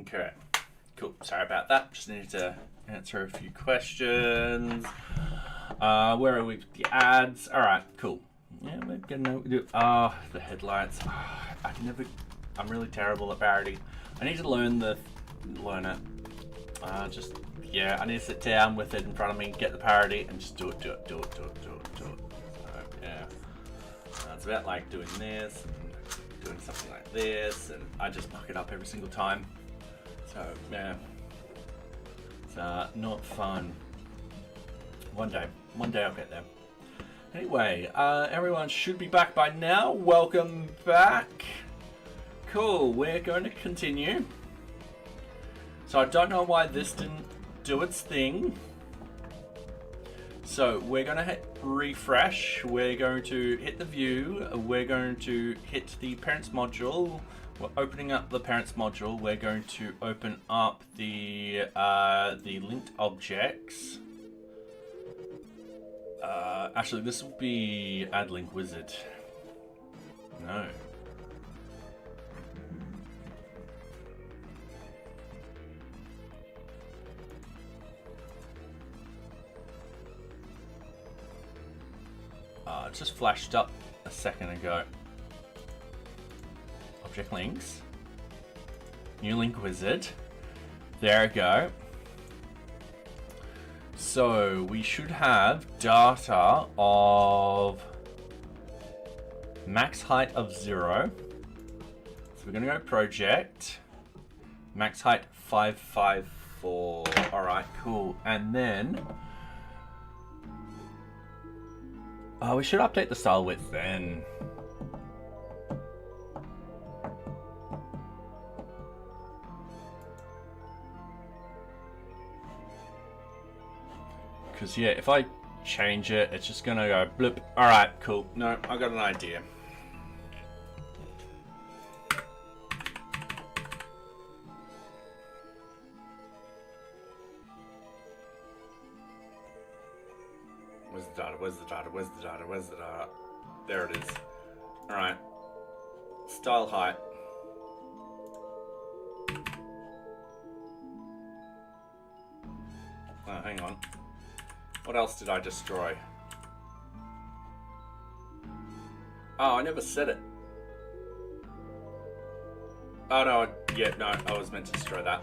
[SPEAKER 1] Okay, cool. Sorry about that. Just needed to answer a few questions. Where are we with the ads? All right, cool. Yeah, we're gonna do. The headlights. I'm really terrible at parody. I need to learn it. Yeah, I need to sit down with it in front of me, get the parody, and just do it. So, yeah. It's about like doing this and doing something like this, and I just muck it up every single time. So, yeah. It's not fun. One day I'll get there. Anyway, everyone should be back by now. Welcome back. Cool, we're going to continue. So I don't know why this didn't do its thing. So we're going to hit refresh. We're going to hit the view. We're going to hit the parents module. We're opening up the parents module. We're going to open up the linked objects. Actually, this will be add link wizard. No. It just flashed up a second ago. Object links. New link wizard. There we go. So we should have data of max height of 0. So we're going to go project. Max height 554. All right, cool. And then we should update the style width then. Because, yeah, if I change it, it's just going to go bloop. All right, cool. No, I got an idea. Where's the data? Where's the data? Where's the data? Where's the data? There it is. All right. Style height. Oh, hang on. What else did I destroy? Oh, I never said it. Oh, no. Yeah, no. I was meant to destroy that.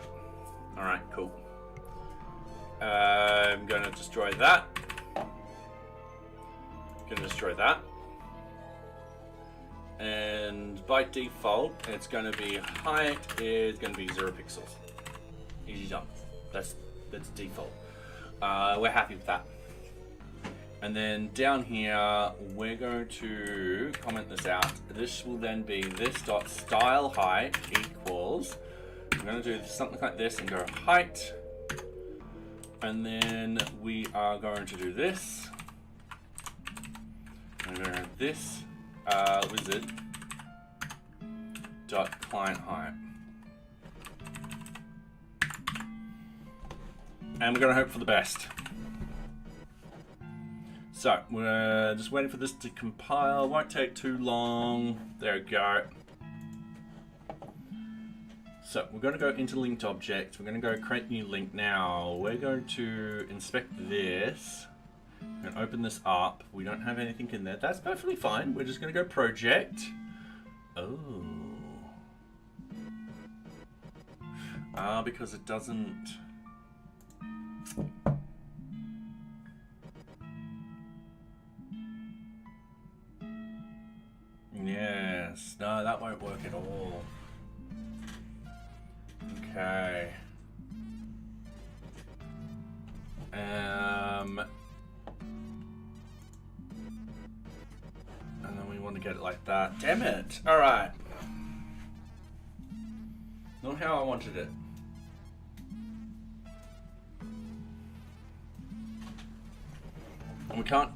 [SPEAKER 1] All right, cool. I'm going to destroy that. Going to destroy that. And by default, it's going to be height is going to be 0 pixels. Easy done. That's default. We're happy with that. And then down here, we're going to comment this out. This will then be this dot style height equals. We're going to do something like this and go height. And then we are going to do this. And we're going to have this wizard dot client height. And we're going to hope for the best. So, we're just waiting for this to compile. Won't take too long. There we go. So, we're going to go into linked objects. We're going to go create new link now. We're going to inspect this. We're going to open this up. We don't have anything in there. That's perfectly fine. We're just going to go project. Oh. Because it doesn't... Yes, no, that won't work at all. Okay. And then we want to get it like that. Damn it! All right. Not how I wanted it. And we can't.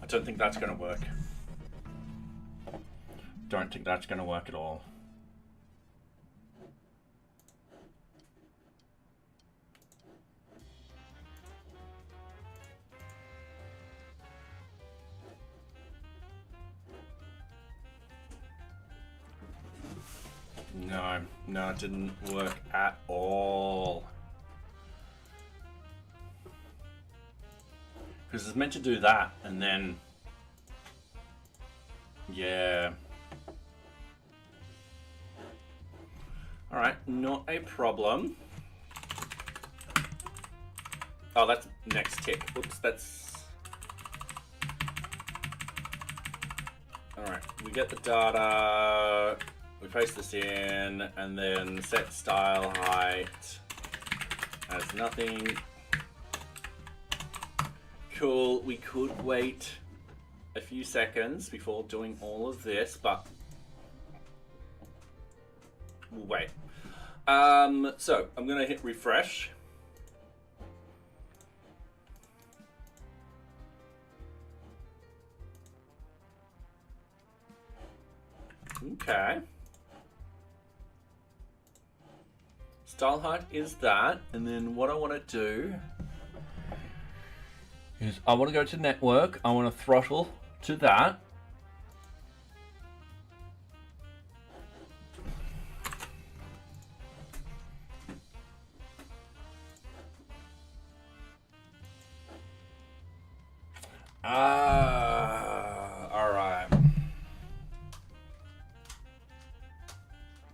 [SPEAKER 1] I don't think that's going to work. Don't think that's going to work at all. No, it didn't work at all. Because it's meant to do that, and then, yeah. All right, not a problem. Oh, that's next tick. Oops, that's... All right, we get the data, we paste this in, and then set style height as nothing. Cool, we could wait a few seconds before doing all of this, but we'll wait. So I'm gonna hit refresh. Okay. Style height is that, and then what I want to do is I want to go to network, I want to throttle to that. All right.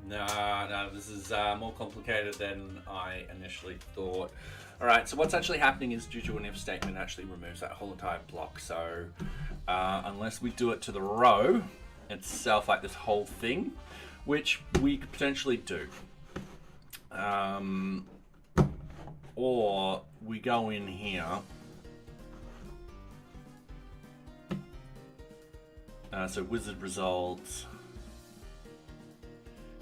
[SPEAKER 1] No, this is more complicated than I initially thought. All right, so what's actually happening is due to an if statement actually removes that whole entire block. So unless we do it to the row itself, like this whole thing, which we could potentially do. Or we go in here. So wizard results.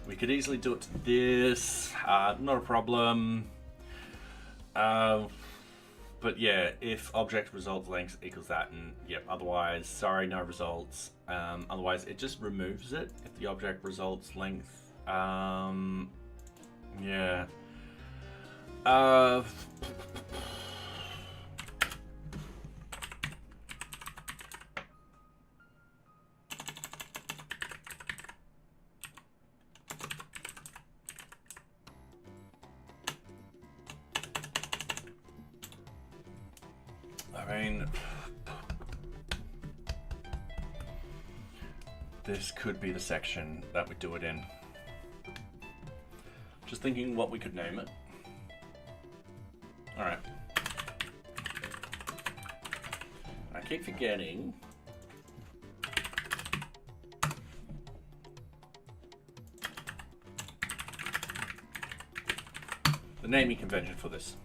[SPEAKER 1] We could easily do it to this, not a problem. But yeah, if object result length equals that, and yep, otherwise, sorry, no results. Otherwise, it just removes it if the object results length. Yeah. I mean, this could be the section that we do it in. Just thinking what we could name it. All right. I keep forgetting. The naming convention for this.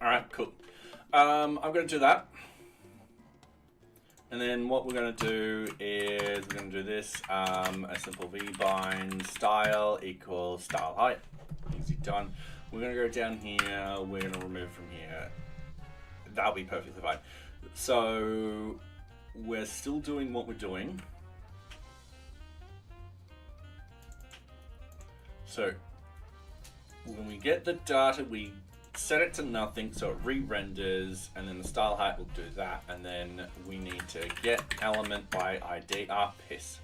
[SPEAKER 1] All right, cool. I'm going to do that. And then what we're going to do is we're going to do this, a simple vbind style equals style height. Easy done. We're going to go down here. We're going to remove from here. That'll be perfectly fine. So we're still doing what we're doing. So when we get the data, we set it to nothing, so it re-renders, and then the style height will do that, and then we need to get element by ID. Piss.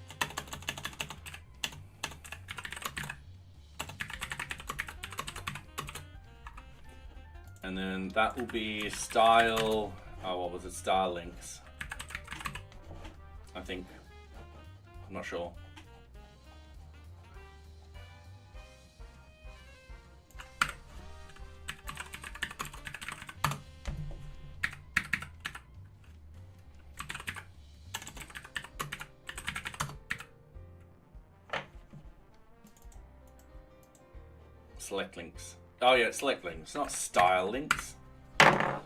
[SPEAKER 1] And then that will be style, what was it, style links, I think, I'm not sure. Select links. Oh yeah, select links, not style links. There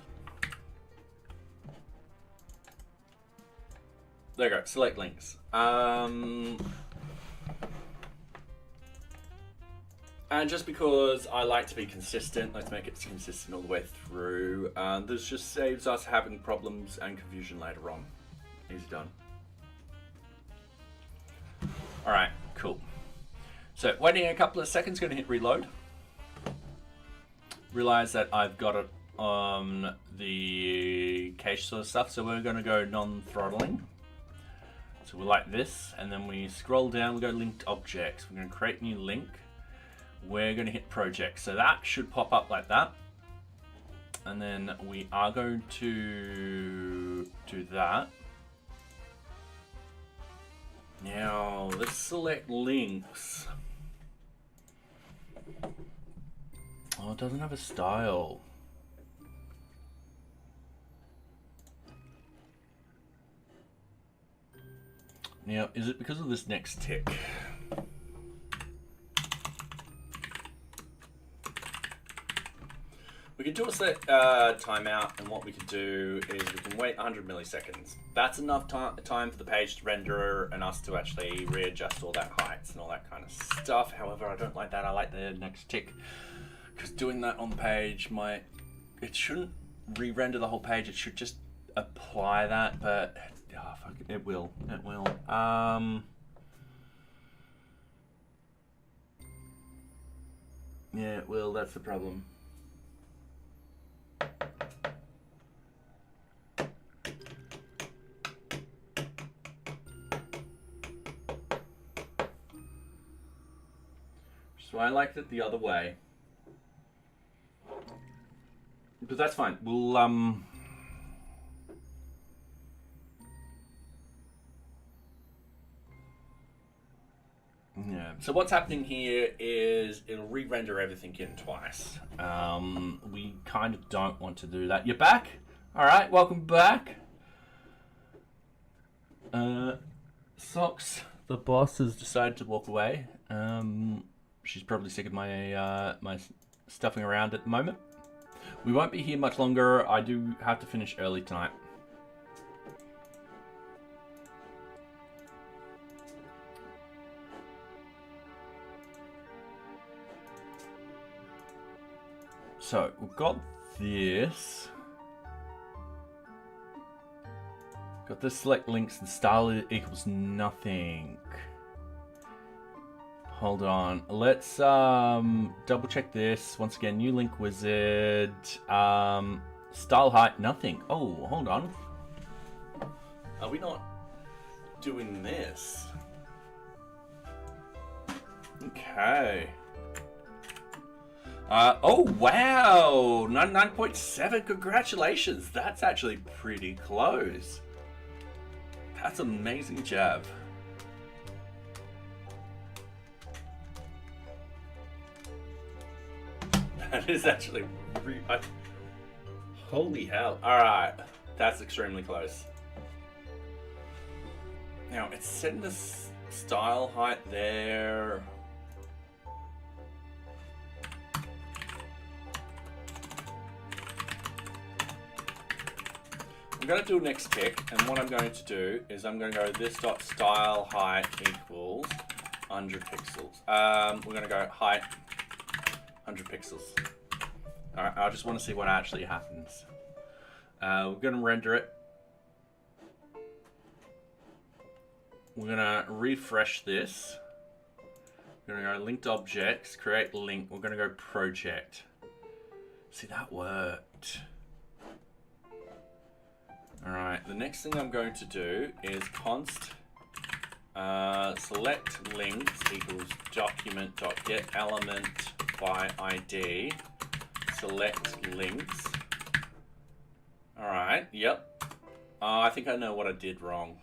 [SPEAKER 1] you go, select links. And just because I like to be consistent, let's make it consistent all the way through. This just saves us having problems and confusion later on. Easy done. All right, cool. So waiting a couple of seconds, going to hit reload. Realize that I've got it on the cache sort of stuff, so we're going to go non-throttling. So we're like this, and then we scroll down, we go linked objects. We're going to create new link. We're going to hit project. So that should pop up like that. And then we are going to do that. Now, let's select links. Oh, it doesn't have a style. Now, is it because of this next tick? We can do a set timeout, and what we can do is we can wait 100 milliseconds. That's enough time for the page to render and us to actually readjust all that heights and all that kind of stuff. However, I don't like that. I like the next tick, because doing that on the page it shouldn't re-render the whole page. It should just apply that, but oh, fuck, it will. It will. Yeah, it will. That's the problem. So I liked it the other way. But that's fine. We'll yeah. So what's happening here is it'll re-render everything in twice. We kind of don't want to do that. You're back? All right, welcome back. Socks, the boss, has decided to walk away. She's probably sick of my my stuffing around at the moment. We won't be here much longer. I do have to finish early tonight. So we've got this. Got this select links and style equals nothing. Hold on. Let's double check this. Once again, new link wizard. Style height, nothing. Oh, hold on. Are we not doing this? Okay. Oh, wow! 99.7, congratulations! That's actually pretty close. That's an amazing job. That is actually holy hell. Alright, that's extremely close. Now, it's setting the style height there. I'm going to do a next tick, and what I'm going to do is I'm going to go this dot style height equals 100 pixels. We're going to go height 100 pixels. Alright, I just want to see what actually happens. We're going to render it. We're going to refresh this. We're going to go linked objects, create link. We're going to go project. See, that worked. Alright, the next thing I'm going to do is const select links equals document.getElement by ID. Select links. Alright, yep. I think I know what I did wrong.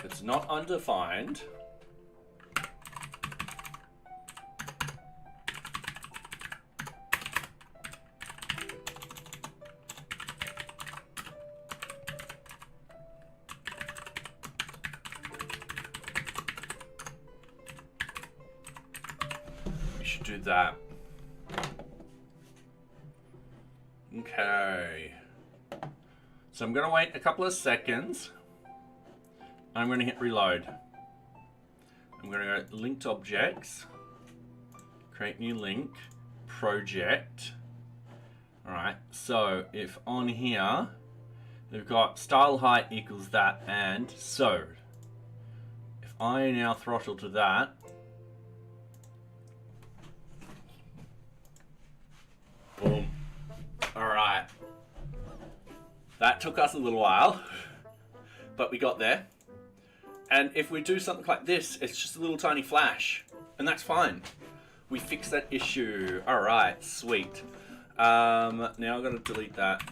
[SPEAKER 1] It's not undefined. Do that. Okay. So I'm going to wait a couple of seconds I'm going to hit reload. I'm going to go linked objects, create new link, project. Alright, so if on here, we've got style height equals that, and so if I now throttle to that, boom. Alright. That took us a little while, but we got there. And if we do something like this, it's just a little tiny flash, and that's fine. We fixed that issue. Alright, sweet. Now I'm going to delete that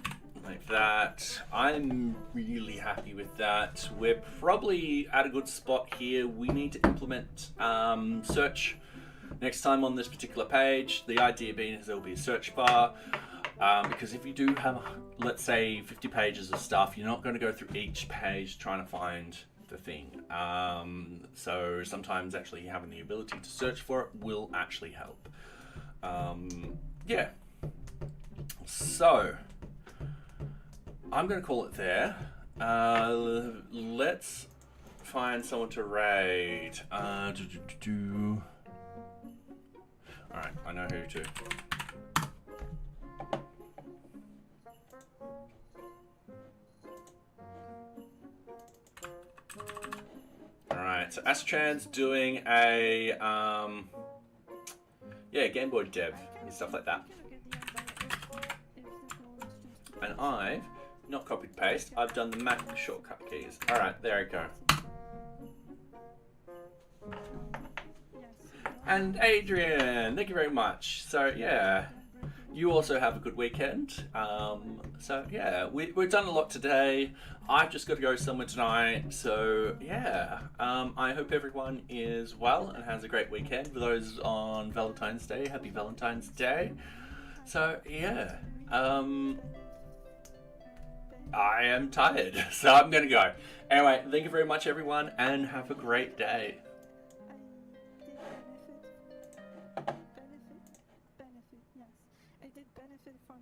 [SPEAKER 1] like that. I'm really happy with that. We're probably at a good spot here. We need to implement search next time on this particular page. The idea being is there will be a search bar. Because if you do have, let's say, 50 pages of stuff, you're not going to go through each page trying to find the thing. So sometimes actually having the ability to search for it will actually help. Yeah. So I'm going to call it there. Let's find someone to raid. Alright, I know who to. Alright, so Astran's doing a yeah, Game Boy dev and stuff like that. And I've not copied paste, I've done the Mac shortcut keys. Alright, there we go. And Adrian, thank you very much. So yeah, you also have a good weekend. So yeah, we've done a lot today. I've just got to go somewhere tonight. So yeah, I hope everyone is well and has a great weekend. For those on Valentine's Day, happy Valentine's Day. So yeah, I am tired, so I'm gonna go. Anyway, thank you very much everyone and have a great day.
[SPEAKER 2] Benefit, yes. I did benefit from